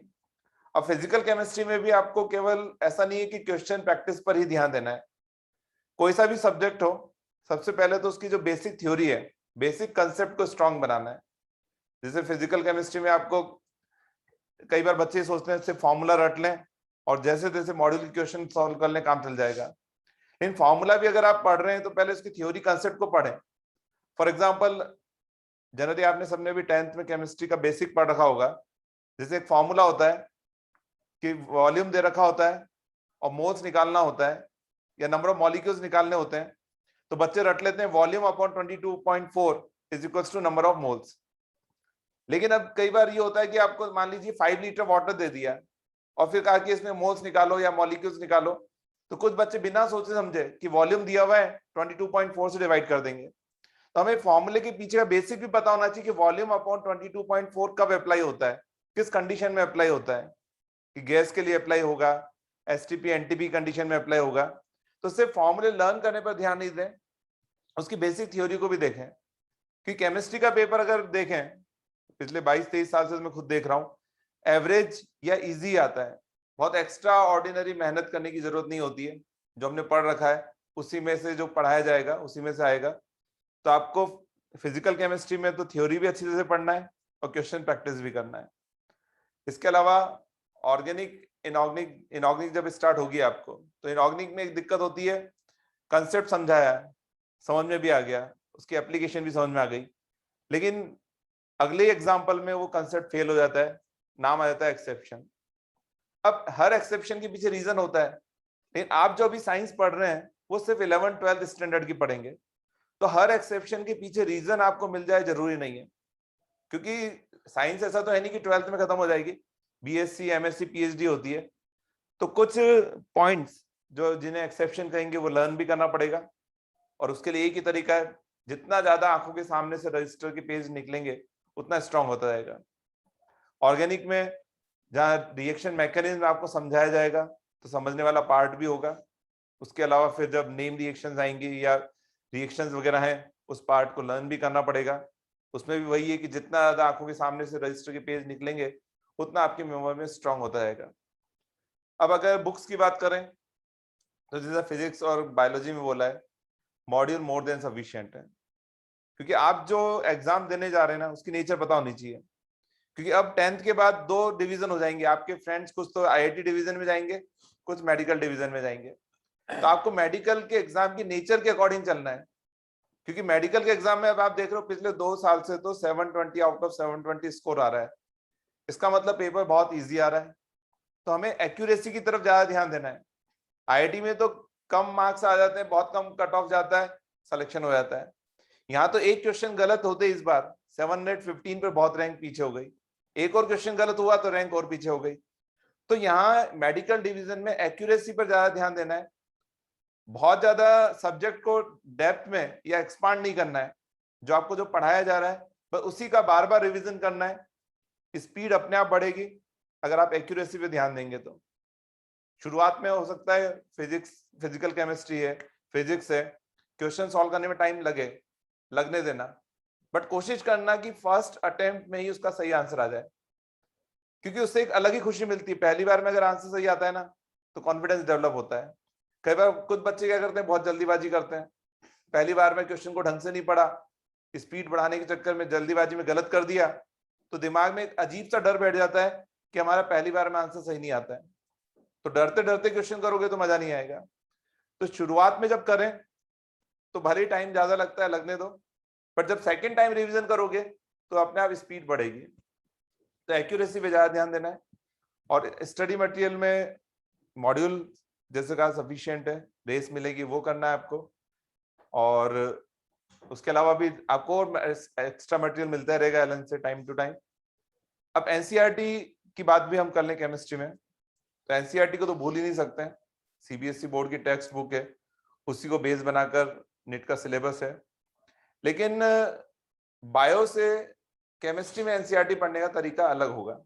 अब फिजिकल केमिस्ट्री में भी आपको केवल ऐसा नहीं है कि क्वेश्चन प्रैक्टिस पर ही ध्यान देना है। कोई सा भी सब्जेक्ट हो, सबसे पहले तो उसकी जो बेसिक थ्योरी है, बेसिक कंसेप्ट को स्ट्रांग बनाना है। जैसे फिजिकल केमिस्ट्री में आपको कई बार बच्चे सोचते हैं सिर्फ फॉर्मूला रट लें और जैसे तैसे मॉड्यूल के क्वेश्चन सॉल्व कर लें, काम चल जाएगा। लेकिन फॉर्मूला भी अगर आप पढ़ रहे हैं तो पहले उसकी थ्योरी कंसेप्ट को पढ़ें। फॉर एग्जांपल, जनरली आपने सबने भी 10th में केमिस्ट्री का बेसिक पढ़ रखा होगा। जैसे एक फॉर्मूला होता है कि वॉल्यूम दे रखा होता है और मोल्स निकालना होता है या नंबर ऑफ मॉलिक्यूल्स निकालने होते हैं, तो बच्चे रट लेते हैं volume upon 22.4 is equals to number of moles. लेकिन अब कई बार ये होता है कि आपको मान लीजिए 5 लीटर वाटर दे दिया और फिर कहा कि इसमें मोल्स निकालो या मॉलिक्यूल्स निकालो, तो कुछ बच्चे बिना सोचे समझे कि वॉल्यूम दिया हुआ है 22.4 से डिवाइड कर देंगे। तो हमें फॉर्मूले के पीछे का बेसिक भी पता होना चाहिए कि वॉल्यूम अपॉन 22.4 कब अप्लाई होता है, किस कंडीशन में अप्लाई होता है, कि गैस के लिए अप्लाई होगा, एसटीपी एनटीपी कंडीशन में अप्लाई होगा। तो सिर्फ फॉर्मूले लर्न करने पर ध्यान नहीं दें, उसकी बेसिक थ्योरी को भी देखें। कि केमिस्ट्री का पेपर अगर देखें, पिछले 22-23 साल से मैं खुद देख रहा हूँ, एवरेज या इजी आता है, बहुत एक्स्ट्रा ऑर्डिनरी मेहनत करने की जरूरत नहीं होती है। जो हमने पढ़ रखा है उसी में से जो पढ़ाया जाएगा उसी में से आएगा। तो आपको फिजिकल केमिस्ट्री में तो थ्योरी भी अच्छी तरह से पढ़ना है और क्वेश्चन प्रैक्टिस भी करना है। इसके अलावा ऑर्गेनिक इनऑर्गेनिक जब स्टार्ट होगी आपको, तो इनऑर्गेनिक में एक दिक्कत होती है, कंसेप्ट समझाया, समझ में भी आ गया, उसकी एप्लीकेशन भी समझ में आ गई, लेकिन अगले एग्जाम्पल में वो कंसेप्ट फेल हो जाता है, नाम आ जाता है एक्सेप्शन। अब हर एक्सेप्शन के पीछे रीजन होता है, लेकिन आप जो अभी साइंस पढ़ रहे हैं वो सिर्फ 11th-12th स्टैंडर्ड की पढ़ेंगे, तो हर एक्सेप्शन के पीछे रीजन आपको मिल जाए जरूरी नहीं है। क्योंकि साइंस ऐसा तो है नहीं कि 12th में खत्म हो जाएगी, बीएससी, एमएससी, पीएचडी होती है। तो कुछ पॉइंट्स जो जिन्हें एक्सेप्शन कहेंगे वो लर्न भी करना पड़ेगा, और उसके लिए एक ही तरीका है, जितना ज्यादा आंखों के सामने से रजिस्टर के पेज निकलेंगे उतना स्ट्रांग होता जाएगा। ऑर्गेनिक में जहाँ रिएक्शन मैकेनिज्म आपको समझाया जाएगा तो समझने वाला पार्ट भी होगा। उसके अलावा फिर जब नेम रिएक्शंस आएंगी या रिएक्शंस वगैरह हैं, उस पार्ट को लर्न भी करना पड़ेगा। उसमें भी वही है कि जितना ज्यादा आंखों के सामने से रजिस्टर के पेज निकलेंगे उतना आपकी मेमोरी में स्ट्रांग होता जाएगा। अब अगर बुक्स की बात करें तो जैसा फिजिक्स और बायोलॉजी में बोला है, मॉड्यूल मोर देन सफिशिएंट है, क्योंकि आप जो एग्जाम देने जा रहे हैं ना उसकी नेचर पता होनी चाहिए। क्योंकि अब 10th के बाद 2 डिवीजन हो जाएंगे आपके फ्रेंड्स, कुछ तो आईआईटी डिवीजन में जाएंगे, कुछ मेडिकल डिवीजन में जाएंगे। तो आपको मेडिकल के एग्जाम की नेचर के अकॉर्डिंग चलना है, क्योंकि मेडिकल के एग्जाम में अब आप देख रहे हो पिछले 2 साल से तो 720 आउट ऑफ 720 स्कोर आ रहा है। इसका मतलब पेपर बहुत ईजी आ रहा है, तो हमें एक्यूरेसी की तरफ ज्यादा ध्यान देना है। आईआईटी में तो कम मार्क्स आ जाते हैं, बहुत कम कट ऑफ जाता है, सिलेक्शन हो जाता है। यहाँ तो एक क्वेश्चन गलत होते इस बार 715 पर बहुत रैंक पीछे हो गई, एक और क्वेश्चन गलत हुआ तो रैंक और पीछे हो गई। तो यहाँ मेडिकल डिवीजन में एक्यूरेसी पर ज्यादा ध्यान देना है, बहुत ज्यादा सब्जेक्ट को डेप्थ में या एक्सपांड नहीं करना है, जो आपको जो पढ़ाया जा रहा है बस उसी का बार बार रिवीजन करना है। स्पीड अपने आप बढ़ेगी अगर आप एक्यूरेसी पे ध्यान देंगे। तो शुरुआत में हो सकता है फिजिकल केमिस्ट्री है, फिजिक्स है, क्वेश्चन सॉल्व करने में टाइम लगने देना, बट कोशिश करना कि फर्स्ट अटेम्प्ट में ही उसका सही आंसर आ जाए, क्योंकि उससे एक अलग ही खुशी मिलती है। पहली बार में अगर आंसर सही आता है ना तो कॉन्फिडेंस डेवलप होता है। कई बार कुछ बच्चे क्या करते हैं, बहुत जल्दीबाजी करते हैं, पहली बार में क्वेश्चन को ढंग से नहीं पढ़ा, स्पीड बढ़ाने के चक्कर में जल्दीबाजी में गलत कर दिया, तो दिमाग में एक अजीब सा डर बैठ जाता है कि हमारा पहली बार में आंसर सही नहीं आता है। तो डरते डरते क्वेश्चन करोगे तो मजा नहीं आएगा। तो शुरुआत में जब करें तो भले ही टाइम ज्यादा लगता है, लगने दो, बट जब सेकेंड टाइम रिविजन करोगे तो अपने आप स्पीड बढ़ेगी। तो एक्यूरेसी पे ज्यादा ध्यान देना है, और स्टडी मटेरियल में मॉड्यूल जैसे कहा सफिशिएंट है, रेस मिलेगी वो करना है आपको, और उसके अलावा भी आपको एक्स्ट्रा मटेरियल मिलता रहेगा एलन से टाइम टू टाइम। अब एनसीईआरटी की बात भी हम कर लें केमिस्ट्री में, तो एनसीईआरटी को तो भूल ही नहीं सकते हैं, सीबीएसई बोर्ड की टेक्स्ट बुक है, उसी को बेस बनाकर नीट का सिलेबस है। लेकिन बायो से केमिस्ट्री में एनसीईआरटी पढ़ने का तरीका अलग होगा।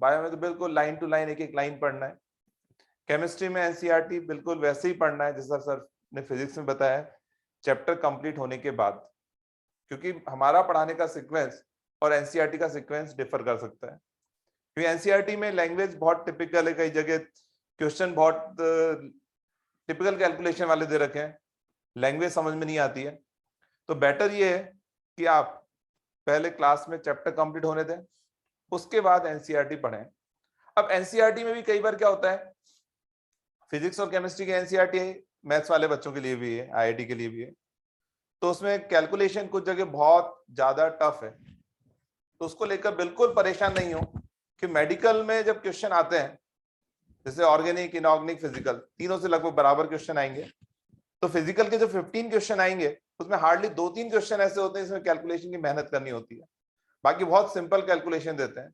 बायो में तो बिल्कुल लाइन टू लाइन एक एक लाइन पढ़ना है, केमिस्ट्री में एनसीईआरटी बिल्कुल वैसे ही पढ़ना है जैसा सर ने फिजिक्स में बताया, चैप्टर कंप्लीट होने के बाद, क्योंकि हमारा पढ़ाने का सीक्वेंस और एनसीईआरटी का सीक्वेंस डिफर कर सकता है। क्योंकि एनसीईआरटी में लैंग्वेज बहुत टिपिकल है, कई जगह क्वेश्चन बहुत टिपिकल कैलकुलेशन वाले दे रखे हैं, लैंग्वेज समझ में नहीं आती है। तो बेटर ये है कि आप पहले क्लास में चैप्टर कंप्लीट होने दें, उसके बाद एनसीईआरटी पढ़ें। अब एनसीईआरटी में भी कई बार क्या होता है, फिजिक्स और केमिस्ट्री की एनसीईआरटी है, मैथ्स वाले बच्चों के लिए भी है, आईआईटी के लिए भी है, तो उसमें कैलकुलेशन कुछ जगह बहुत ज्यादा टफ है। तो उसको लेकर बिल्कुल परेशान नहीं हो कि मेडिकल में जब क्वेश्चन आते हैं, जैसे ऑर्गेनिक, इनऑर्गेनिक, फिजिकल, तीनों से लगभग बराबर क्वेश्चन आएंगे, तो फिजिकल के जो 15 क्वेश्चन आएंगे उसमें हार्डली 2-3 क्वेश्चन ऐसे होते हैं इसमें कैलकुलेशन की मेहनत करनी होती है, बाकी बहुत सिंपल कैलकुलेशन देते हैं।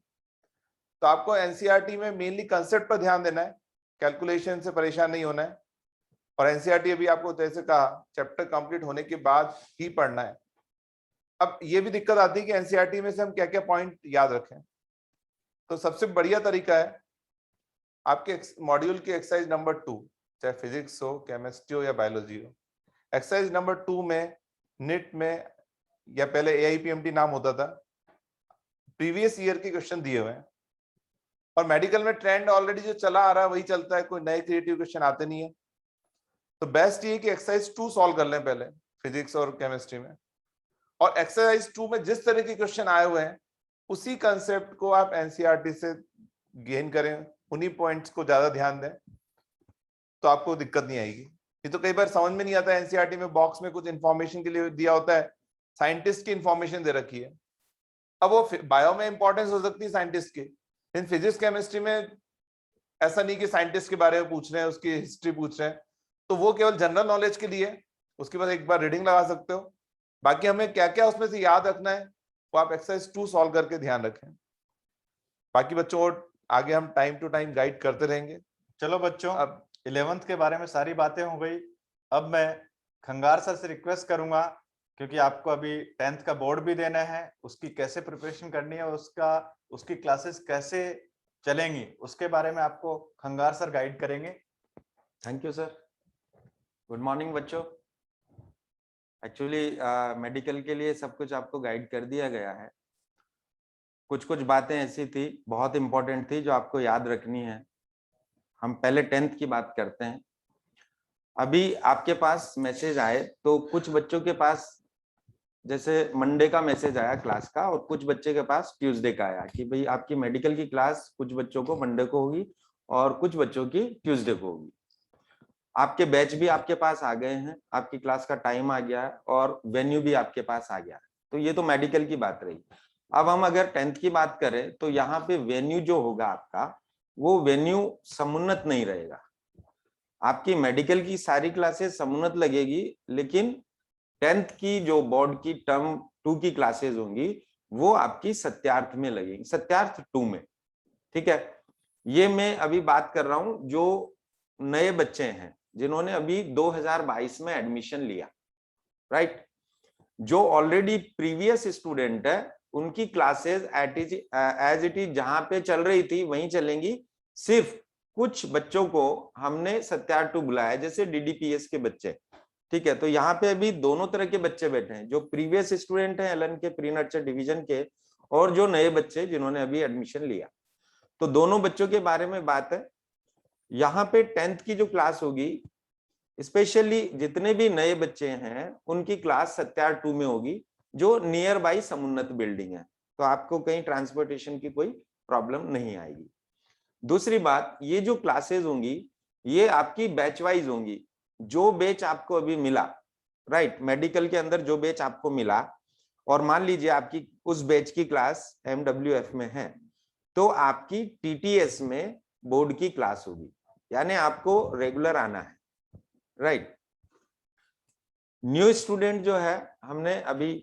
तो आपको एनसीईआरटी में मेनली कंसेप्ट पर ध्यान देना है, कैलकुलेशन से परेशान नहीं होना है, और एनसीईआरटी अभी आपको जैसे कहा चैप्टर कंप्लीट होने के बाद ही पढ़ना है। अब ये भी दिक्कत आती है कि एनसीईआरटी में से हम क्या क्या पॉइंट याद रखें। तो सबसे बढ़िया तरीका है आपके मॉड्यूल के एक्सरसाइज नंबर 2, चाहे फिजिक्स हो, केमिस्ट्री हो या बायोलॉजी हो, एक्सरसाइज नंबर 2 में निट में, या पहले एआईपीएमटी नाम होता था, प्रीवियस ईयर के क्वेश्चन दिए हुए हैं, और मेडिकल में ट्रेंड ऑलरेडी जो चला आ रहा है वही चलता है, कोई नए क्रिएटिव क्वेश्चन आते नहीं है। तो बेस्ट ये कि एक्सरसाइज 2 सॉल्व कर लें पहले फिजिक्स और केमिस्ट्री में, और एक्सरसाइज 2 में जिस तरह के क्वेश्चन आए हुए हैं उसी कंसेप्ट को आप एनसीईआरटी से गेन करें, उन्हीं पॉइंट्स को ज्यादा ध्यान दें, तो आपको दिक्कत नहीं आएगी। ये तो कई बार समझ में नहीं आता, एनसीईआरटी में बॉक्स में कुछ इंफॉर्मेशन के लिए दिया होता है, साइंटिस्ट की इंफॉर्मेशन दे रखी है। अब वो बायो में इंपॉर्टेंस हो सकती है साइंटिस्ट की, लेकिन फिजिक्स केमिस्ट्री में ऐसा नहीं कि साइंटिस्ट के बारे में पूछ रहे हैं, उसकी हिस्ट्री पूछ रहे हैं, तो वो केवल जनरल नॉलेज के लिए, उसके बाद एक बार रीडिंग लगा सकते हो। बाकी हमें क्या क्या उसमें से याद रखना है वो आप एक्सरसाइज 2 सॉल्व करके ध्यान रखें। बाकी बच्चों और आगे हम टाइम टू टाइम गाइड करते रहेंगे। चलो बच्चों, अब 11th के बारे में सारी बातें हो गई। अब मैं खंगार सर से रिक्वेस्ट करूंगा, क्योंकि आपको अभी 10th का बोर्ड भी देना है, उसकी कैसे प्रिपरेशन करनी है, उसकी क्लासेस कैसे चलेंगी, उसके बारे में आपको खंगार सर गाइड करेंगे। Thank you sir. Good morning बच्चों। एक्चुअली मेडिकल के लिए सब कुछ आपको गाइड कर दिया गया है। कुछ कुछ बातें ऐसी थी, बहुत इंपॉर्टेंट थी, जो आपको याद रखनी है। हम पहले 10th की बात करते हैं। अभी आपके पास मैसेज आए तो कुछ बच्चों के पास जैसे मंडे का मैसेज आया क्लास का, और कुछ बच्चे के पास ट्यूसडे का आया कि भाई आपकी मेडिकल की क्लास कुछ बच्चों को मंडे को होगी और कुछ बच्चों की ट्यूसडे को होगी। आपके बैच भी आपके पास आ गए हैं, आपकी क्लास का टाइम आ गया है और वेन्यू भी आपके पास आ गया है। तो ये तो मेडिकल की बात रही। अब हम अगर 10th की बात करें तो यहाँ पे वेन्यू जो होगा आपका, वो वेन्यू समुन्नत नहीं रहेगा। आपकी मेडिकल की सारी क्लासेस समुन्नत लगेगी, लेकिन 10th की जो बोर्ड की टर्म 2 की क्लासेस होंगी वो आपकी सत्यार्थ में लगेगी, सत्यार्थ 2 में। ठीक है, ये मैं अभी बात कर रहा हूं जो नए बच्चे हैं जिन्होंने अभी 2022 में एडमिशन लिया, राइट। जो ऑलरेडी प्रीवियस स्टूडेंट है उनकी क्लासेस एज इट इज जहां पे चल रही थी वहीं चलेंगी। सिर्फ कुछ बच्चों को हमने सत्यार्थ 2 बुलाया, जैसे DDPS के बच्चे। ठीक है, तो यहाँ पे अभी दोनों तरह के बच्चे बैठे हैं, जो प्रीवियस स्टूडेंट हैं एलन के प्री नर्चर डिवीजन के, और जो नए बच्चे जिन्होंने अभी एडमिशन लिया। तो दोनों बच्चों के बारे में बात है। यहाँ पे 10th की जो क्लास होगी, स्पेशली जितने भी नए बच्चे हैं उनकी क्लास सत्यार्थ 2 में होगी, जो नियर बाई समुन्नत बिल्डिंग है। तो आपको कहीं ट्रांसपोर्टेशन की कोई प्रॉब्लम नहीं आएगी। दूसरी बात, ये जो क्लासेस होंगी ये आपकी बैच वाइज होंगी। जो बैच आपको अभी मिला, राइट, मेडिकल के अंदर जो बैच आपको मिला, और मान लीजिए आपकी उस बैच की क्लास MWF में है, तो आपकी TTS में बोर्ड की क्लास होगी, यानी आपको रेगुलर आना है, राइट। न्यू स्टूडेंट जो है, हमने अभी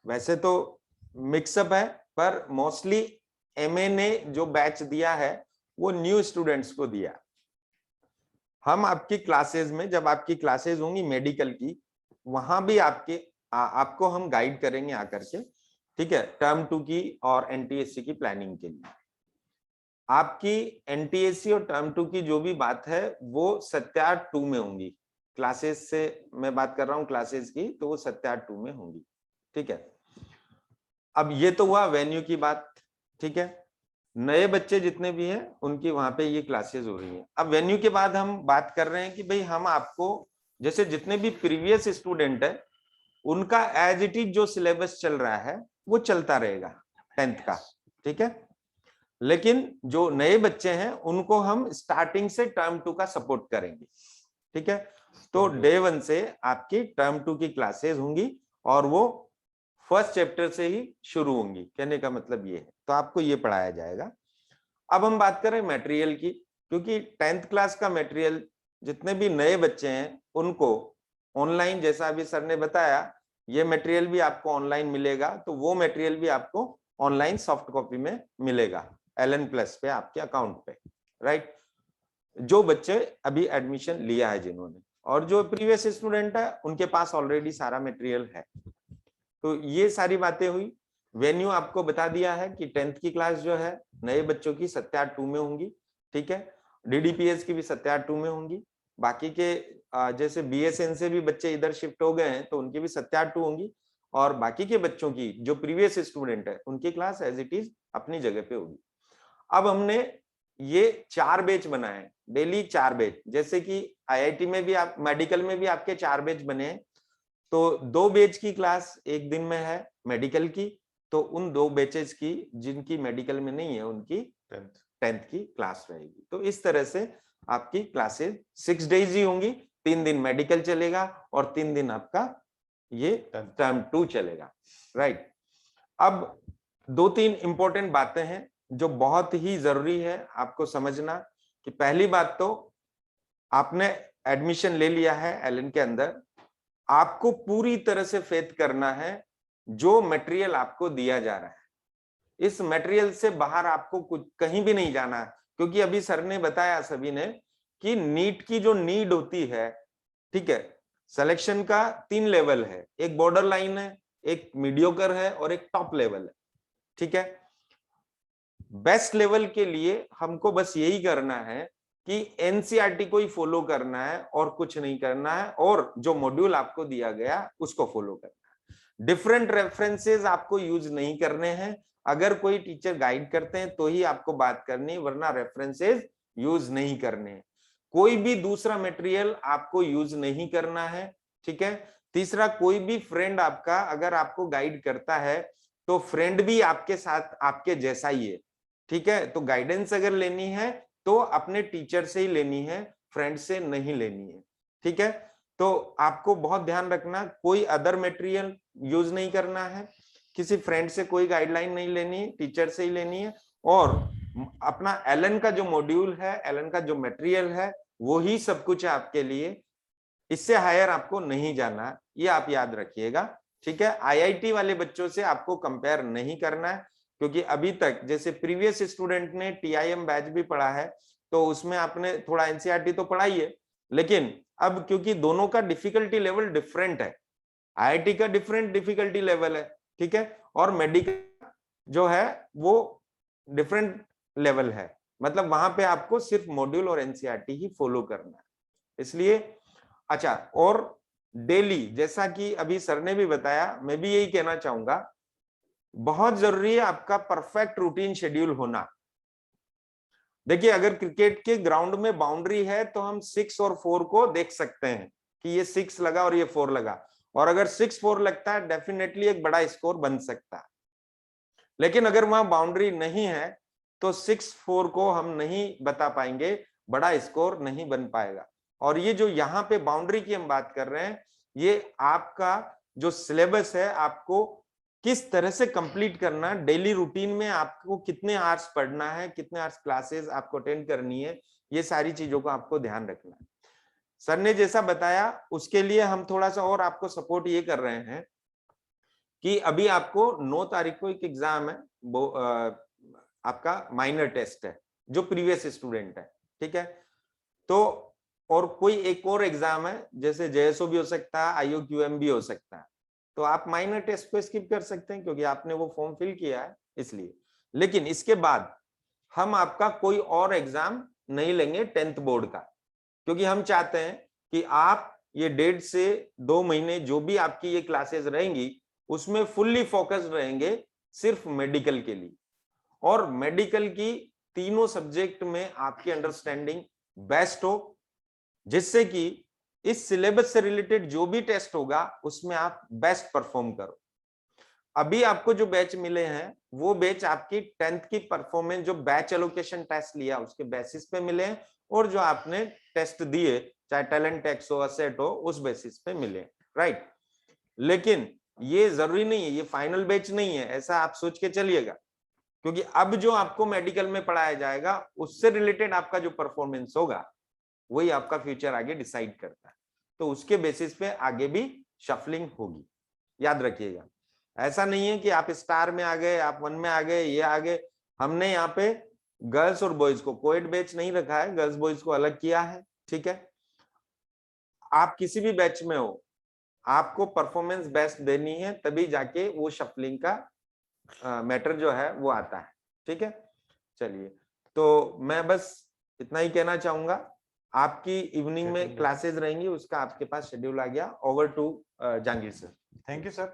वैसे तो मिक्सअप है, पर मोस्टली MA ने जो बैच दिया है वो न्यू स्टूडेंट्स को दिया। हम आपकी क्लासेस में, जब आपकी क्लासेस होंगी मेडिकल की, वहां भी आपको हम गाइड करेंगे आकर के। ठीक है, टर्म 2 की और NTSC की प्लानिंग के लिए। आपकी NTSC और टर्म 2 की जो भी बात है वो सत्यार्थ 2 में होंगी। क्लासेस से मैं बात कर रहा हूँ क्लासेस की, तो वो सत्यार्थ 2 में होंगी। ठीक है, अब ये तो हुआ वेन्यू की बात। ठीक है, नए बच्चे जितने भी हैं उनकी वहां पे ये क्लासेस हो रही हैं। अब वेन्यू के बाद हम बात कर रहे हैं कि भाई हम आपको, जैसे जितने भी प्रीवियस स्टूडेंट है उनका एज इट इज जो सिलेबस चल रहा है वो चलता रहेगा 10th का। ठीक है, लेकिन जो नए बच्चे हैं उनको हम स्टार्टिंग से टर्म 2 का सपोर्ट करेंगे। ठीक है, तो डे 1 से आपकी टर्म 2 की क्लासेस होंगी और वो फर्स्ट चैप्टर से ही शुरू होंगी। कहने का मतलब ये है, तो आपको ये पढ़ाया जाएगा। अब हम बात करें मटेरियल की, क्योंकि 10th क्लास का मटेरियल जितने भी नए बच्चे हैं उनको ऑनलाइन, जैसा अभी सर ने बताया, ये मटेरियल भी आपको ऑनलाइन मिलेगा। तो वो मटेरियल भी आपको ऑनलाइन सॉफ्ट कॉपी में मिलेगा LN प्लस पे, आपके अकाउंट पे, राइट। जो बच्चे अभी एडमिशन लिया है जिन्होंने, और जो प्रीवियस स्टूडेंट है उनके पास ऑलरेडी सारा मटेरियल है। तो ये सारी बातें हुई। वेन्यू आपको बता दिया है कि 10th की क्लास जो है नए बच्चों की सत्यार्थ 2 में होंगी। ठीक है, DDPS की भी सत्यार्थ 2 में होंगी। बाकी के जैसे BSN से भी बच्चे इधर शिफ्ट हो गए हैं तो उनकी भी सत्यार्थ 2 होंगी, और बाकी के बच्चों की जो प्रीवियस स्टूडेंट है उनकी क्लास एज इट इज अपनी जगह पे होगी। अब हमने ये 4 बैच बनाए, डेली 4 बैच, जैसे कि IIT में भी, आप मेडिकल में भी आपके 4 बैच बने हैं। तो 2 बैच की क्लास एक दिन में है मेडिकल की, तो उन 2 बैचेस की जिनकी मेडिकल में नहीं है उनकी 10th की क्लास रहेगी। तो इस तरह से आपकी क्लासेस 6 डेज ही होंगी। 3 दिन मेडिकल चलेगा और 3 दिन आपका ये टर्म 2 चलेगा, राइट। अब 2-3 इंपॉर्टेंट बातें हैं जो बहुत ही जरूरी है आपको समझना। कि पहली बात तो, आपने एडमिशन ले लिया है LN के अंदर, आपको पूरी तरह से फेथ करना है जो मटेरियल आपको दिया जा रहा है। इस मटेरियल से बाहर आपको कुछ कहीं भी नहीं जाना है, क्योंकि अभी सर ने बताया सभी ने कि नीट की जो नीड होती है, ठीक है, सिलेक्शन का 3 लेवल है, एक बॉर्डर लाइन है, एक मीडियोकर है और एक टॉप लेवल है। ठीक है, बेस्ट लेवल के लिए हमको बस यही करना है कि NCERT को ही फॉलो करना है और कुछ नहीं करना है, और जो मॉड्यूल आपको दिया गया उसको फॉलो करना है। डिफरेंट रेफरेंसेस आपको यूज नहीं करने हैं। अगर कोई टीचर गाइड करते हैं तो ही आपको बात करनी है, वरना रेफरेंसेस यूज नहीं करने हैं। कोई भी दूसरा मटेरियल आपको यूज नहीं करना है, ठीक है। तीसरा, कोई भी फ्रेंड आपका अगर आपको गाइड करता है तो फ्रेंड भी आपके साथ आपके जैसा ही है, ठीक है। तो गाइडेंस अगर लेनी है तो अपने टीचर से ही लेनी है, फ्रेंड से नहीं लेनी है, ठीक है। तो आपको बहुत ध्यान रखना, कोई अदर मटेरियल यूज नहीं करना है, किसी फ्रेंड से कोई गाइडलाइन नहीं लेनी है, टीचर से ही लेनी है। और अपना एलन का जो मॉड्यूल है, एलन का जो मटेरियल है, वो ही सब कुछ है आपके लिए। इससे हायर आपको नहीं जाना, ये आप याद रखिएगा, ठीक है। आईआईटी वाले बच्चों से आपको कंपेयर नहीं करना है, क्योंकि अभी तक जैसे प्रीवियस स्टूडेंट ने टीआईएम बैच भी पढ़ा है तो उसमें आपने थोड़ा एनसीईआरटी तो पढ़ा ही है, लेकिन अब क्योंकि दोनों का डिफिकल्टी लेवल डिफरेंट है, आईआईटी का डिफरेंट डिफिकल्टी लेवल है, ठीक है, और मेडिकल जो है वो डिफरेंट लेवल है, मतलब वहां पे आपको सिर्फ मॉड्यूल और एनसीईआरटी ही फॉलो करना है। इसलिए अच्छा, और डेली जैसा कि अभी सर ने भी बताया, मैं भी यही कहना चाहूंगा, बहुत जरूरी है आपका परफेक्ट रूटीन शेड्यूल होना। देखिए, अगर क्रिकेट के ग्राउंड में बाउंड्री है तो हम 6 और 4 को देख सकते हैं कि ये 6 लगा और ये 4 लगा, और अगर 6-4 लगता है डेफिनेटली एक बड़ा स्कोर बन सकता है। लेकिन अगर वहां बाउंड्री नहीं है तो 6-4 को हम नहीं बता पाएंगे, बड़ा स्कोर नहीं बन पाएगा। और ये जो यहाँ पे बाउंड्री की हम बात कर रहे हैं, ये आपका जो सिलेबस है, आपको किस तरह से कंप्लीट करना, डेली रूटीन में आपको कितने आवर्स पढ़ना है, कितने आवर्स क्लासेस आपको अटेंड करनी है, ये सारी चीजों को आपको ध्यान रखना है। सर ने जैसा बताया उसके लिए हम थोड़ा सा और आपको सपोर्ट ये कर रहे हैं कि अभी आपको 9 तारीख को एक एग्जाम है, वो आपका माइनर टेस्ट है जो प्रीवियस स्टूडेंट है, ठीक है। तो और कोई एक और एग्जाम है, जैसे जेएसओ भी हो सकता है, आईओक्यूएम भी हो सकता है, तो आप माइनर टेस्ट को स्किप कर सकते हैं क्योंकि आपने वो फॉर्म फिल किया है इसलिए। लेकिन इसके बाद हम आपका कोई और एग्जाम नहीं लेंगे 10th बोर्ड का, क्योंकि हम चाहते हैं कि आप ये 1.5 से 2 महीने जो भी आपकी ये क्लासेस रहेंगी उसमें फुल्ली फोकस्ड रहेंगे सिर्फ मेडिकल के लिए, और मेडिकल की तीनों सब्जेक्ट में आपकी अंडरस्टैंडिंग बेस्ट हो, जिससे कि इस सिलेबस से रिलेटेड जो भी टेस्ट होगा उसमें आप बेस्ट परफॉर्म करो। अभी आपको जो बैच मिले हैं वो बैच आपकी 10th की परफॉर्मेंस, जो बैच एलोकेशन टेस्ट लिया उसके बेसिस पे मिले हैं, और जो आपने टेस्ट दिए चाहे टैलेंट टेक्स हो, असेट हो, उस बेसिस पे मिले, राइट। लेकिन ये जरूरी नहीं है, ये फाइनल बैच नहीं है, ऐसा आप सोच के चलिएगा, क्योंकि अब जो आपको मेडिकल में पढ़ाया जाएगा उससे रिलेटेड आपका जो परफॉर्मेंस होगा वही आपका फ्यूचर आगे डिसाइड करता है, तो उसके बेसिस पे आगे भी शफलिंग होगी, याद रखिएगा। ऐसा नहीं है कि आप स्टार में आ गए, आप 1 में आ गए, ये आ गए। हमने यहाँ पे गर्ल्स और बॉयज को कोएड बैच नहीं रखा है, गर्ल्स बॉयज को अलग किया है, ठीक है। आप किसी भी बैच में हो, आपको परफॉर्मेंस बेस्ट देनी है, तभी जाके वो शफलिंग का मैटर जो है वो आता है, ठीक है। चलिए, तो मैं बस इतना ही कहना चाहूंगा, आपकी इवनिंग में क्लासेस रहेंगी, उसका आपके पास शेड्यूल आ गया। Over to Jahangir sir. Thank you sir.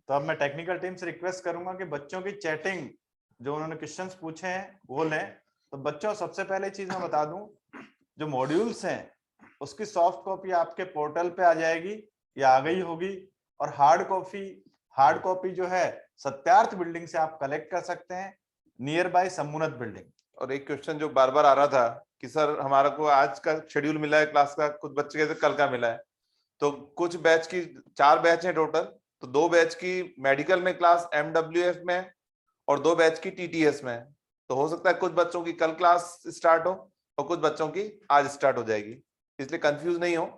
तो अब मैं टेक्निकल टीम से रिक्वेस्ट करूंगा कि बच्चों की चैटिंग जो उन्होंने क्वेश्चंस पूछे हैं वो लें। तो बच्चों, सबसे पहले चीज मैं बता दूं, जो मॉड्यूल्स हैं उसकी सॉफ्ट कॉपी आपके पोर्टल पे आ जाएगी या आ गई होगी, और हार्ड कॉपी जो है सत्यार्थ बिल्डिंग से आप कलेक्ट कर सकते हैं, नियर बाय समुन्नत बिल्डिंग। और एक क्वेश्चन जो बार बार आ रहा था कि सर हमारा को आज का शेड्यूल मिला है क्लास का, कुछ बच्चे कहते कल का मिला है, तो कुछ बैच की 4 बैच है टोटल, तो 2 बैच की मेडिकल में क्लास MWF में और 2 बैच की TTS में, तो हो सकता है कुछ बच्चों की कल क्लास स्टार्ट हो और कुछ बच्चों की आज स्टार्ट हो जाएगी, इसलिए कंफ्यूज नहीं हो।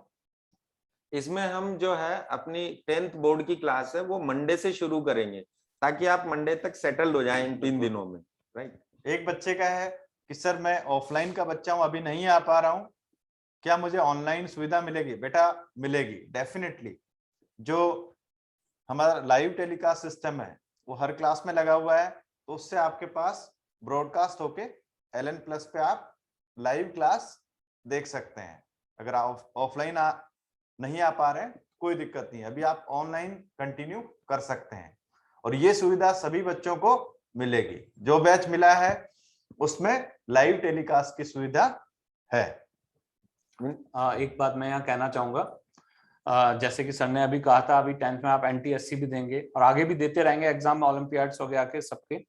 इसमें हम जो है अपनी 10th बोर्ड की क्लास है वो मंडे से शुरू करेंगे, ताकि आप मंडे तक सेटल्ड हो जाएं इन 3 दिनों में, राइट। एक बच्चे का है कि सर मैं ऑफलाइन का बच्चा हूं, अभी नहीं आ पा रहा हूं, क्या मुझे ऑनलाइन सुविधा मिलेगी? बेटा मिलेगी, डेफिनेटली। जो हमारा लाइव टेलीकास्ट सिस्टम है वो हर क्लास में लगा हुआ है, तो उससे आपके पास ब्रॉडकास्ट होके LN प्लस पे आप लाइव क्लास देख सकते हैं। अगर आप ऑफलाइन नहीं आ पा रहे हैं कोई दिक्कत नहीं है, अभी आप ऑनलाइन कंटिन्यू कर सकते हैं, और ये सुविधा सभी बच्चों को मिलेगी। जो बैच मिला है उसमें लाइव टेलीकास्ट की सुविधा है। एक बात मैं यहाँ कहना चाहूंगा, जैसे कि सर ने अभी कहा था, अभी 10th में आप NTSC भी देंगे और आगे भी देते रहेंगे एग्जाम, ओलंपियाड्स हो गया के सबके,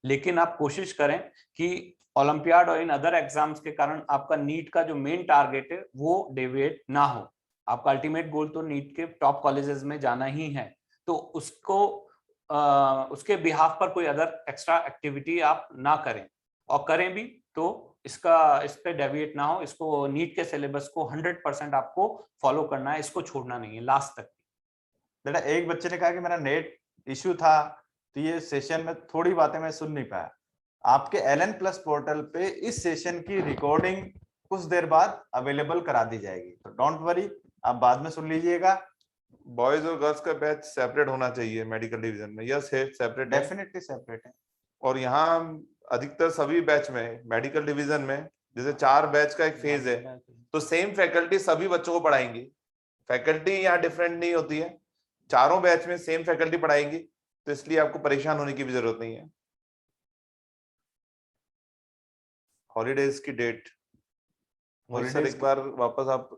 लेकिन आप कोशिश करें कि ओलंपियाड और इन अदर एग्जाम्स के कारण आपका नीट का जो मेन टारगेट है वो डेविएट ना हो। आपका अल्टीमेट गोल तो नीट के टॉप कॉलेजेस में जाना ही है, तो उसके बिहाफ पर कोई अदर एक्स्ट्रा एक्टिविटी आप ना करें, और करें भी तो इस पे डेविएट ना हो। इसको नीट के सिलेबस को 100% आपको फॉलो करना है, इसको छोड़ना नहीं है लास्ट तक। बेटा एक बच्चे ने कहा कि मेरा नेट इश्यू था, तो ये सेशन में थोड़ी बातें मैं सुन नहीं पाया। आपके LN+ पोर्टल पे इस सेशन की रिकॉर्डिंग कुछ देर बाद अवेलेबल करा दी जाएगी, तो डोंट वरी, आप बाद में सुन लीजिएगा। बॉयज और गर्ल्स का बैच सेपरेट होना चाहिए मेडिकल डिवीजन में, यस है सेपरेट, डेफिनेटली सेपरेट है। और यहाँ अधिकतर सभी बैच में मेडिकल डिवीजन में जैसे 4 बैच का एक फेज है, तो सेम फैकल्टी सभी बच्चों को पढ़ाएंगी। फैकल्टी यहाँ डिफरेंट नहीं होती है, चारों बैच में सेम फैकल्टी पढ़ाएंगी, तो इसलिए आपको परेशान होने की भी जरूरत नहीं है। हॉलीडेज की डेट सर एक बार वापस आप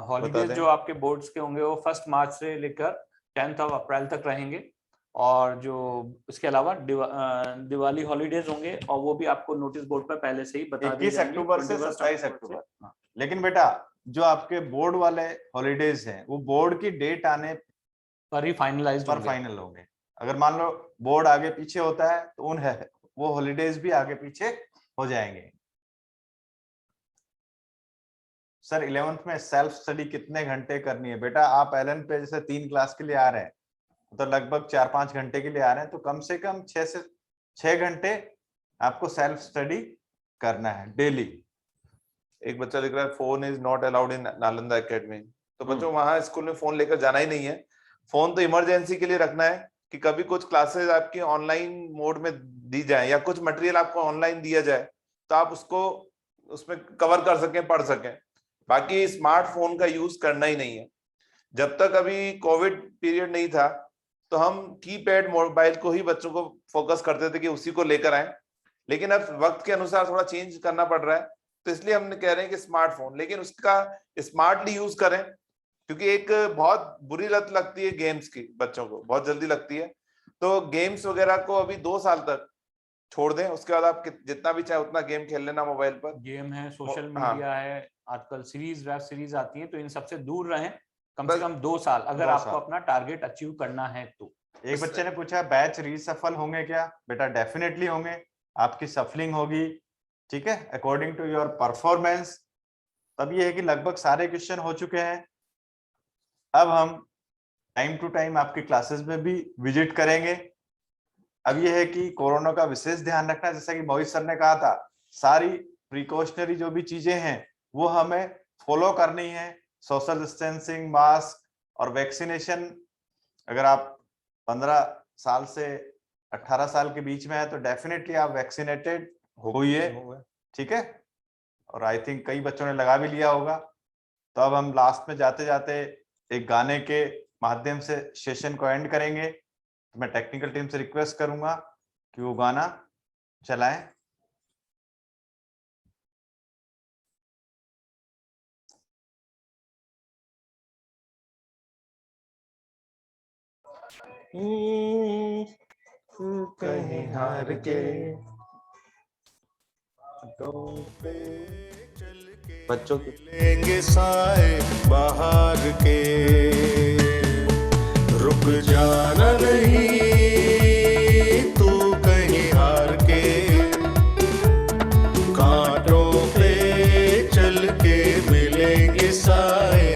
हॉलीडेज जो आपके बोर्ड्स के होंगे वो 1 मार्च से लेकर 10 अप्रैल तक रहेंगे, और जो इसके अलावा दिवाली हॉलीडेज होंगे, और वो भी आपको नोटिस बोर्ड पर पहले से ही बता दिए 21 जाएंगे, अक्टूबर से 27 अक्टूबर। लेकिन बेटा जो आपके बोर्ड वाले हॉलीडेज हैं वो बोर्ड की डेट आने पर ही फाइनलाइज फाइनल होंगे। अगर मान लो बोर्ड आगे पीछे होता है तो वो हॉलीडेज भी आगे पीछे हो जाएंगे। सर 11th में सेल्फ स्टडी कितने घंटे करनी है? बेटा आप LN पे जैसे 3 क्लास के लिए आ रहे हैं तो लगभग 4-5 घंटे के लिए आ रहे हैं, तो कम से कम 6 से 6 घंटे आपको सेल्फ स्टडी करना है डेली। एक बच्चा लिख रहा है phone is not allowed in Nalanda academy, तो बच्चों वहां स्कूल में फोन लेकर जाना ही नहीं है। फोन तो इमरजेंसी के लिए रखना है कि कभी कुछ क्लासेस आपकी ऑनलाइन मोड में दी जाए या कुछ मटेरियल आपको ऑनलाइन दिया जाए तो आप उसको उसमें कवर कर सकें, पढ़ सकें। बाकी स्मार्टफोन का यूज करना ही नहीं है। जब तक अभी कोविड पीरियड नहीं था तो हम कीपैड मोबाइल को ही बच्चों को फोकस करते थे कि उसी को लेकर आए, लेकिन अब वक्त के अनुसार थोड़ा चेंज करना पड़ रहा है, तो इसलिए हम कह रहे हैं कि स्मार्टफोन, लेकिन उसका स्मार्टली यूज करें, क्योंकि एक बहुत बुरी लत लगती है गेम्स की, बच्चों को बहुत जल्दी लगती है। तो गेम्स वगैरह को अभी 2 साल तक छोड़ दें, उसके बाद आप जितना भी चाहे उतना गेम खेल लेना मोबाइल पर। गेम है, सोशल मीडिया है, आजकल सीरीज वेब सीरीज आती है, तो इन सबसे दूर रहें कम से कम 2 साल, अगर आपको अपना टारगेट अचीव करना है तो। एक बच्चे ने पूछा बैच रीसफल होंगे क्या? बेटा डेफिनेटली होंगे, आपकी सफलिंग होगी, ठीक है, अकॉर्डिंग टू योर परफॉर्मेंस। तब ये है कि लगभग सारे क्वेश्चन हो चुके हैं। अब हम टाइम टू टाइम आपकी क्लासेस में भी विजिट करेंगे। अब ये है कि कोरोना का विशेष ध्यान रखना, जैसा कि मोहित सर ने कहा था, सारी प्रिकॉशनरी जो भी चीजें हैं वो हमें फॉलो करनी है। सोशल डिस्टेंसिंग, मास्क और वैक्सीनेशन। अगर आप 15 साल से 18 साल के बीच में है तो डेफिनेटली आप वैक्सीनेटेड होइए, ठीक है। और आई थिंक कई बच्चों ने लगा भी लिया होगा। तो अब हम लास्ट में जाते जाते एक गाने के माध्यम से सेशन को एंड करेंगे। तो मैं टेक्निकल टीम से रिक्वेस्ट करूंगा कि वो गाना चलाएं। कहीं हार के बच्चों के लेंगे साए बाहर के, रुक जाना नहीं तू कहीं हार के, कांटों पे चल के मिलेंगे साए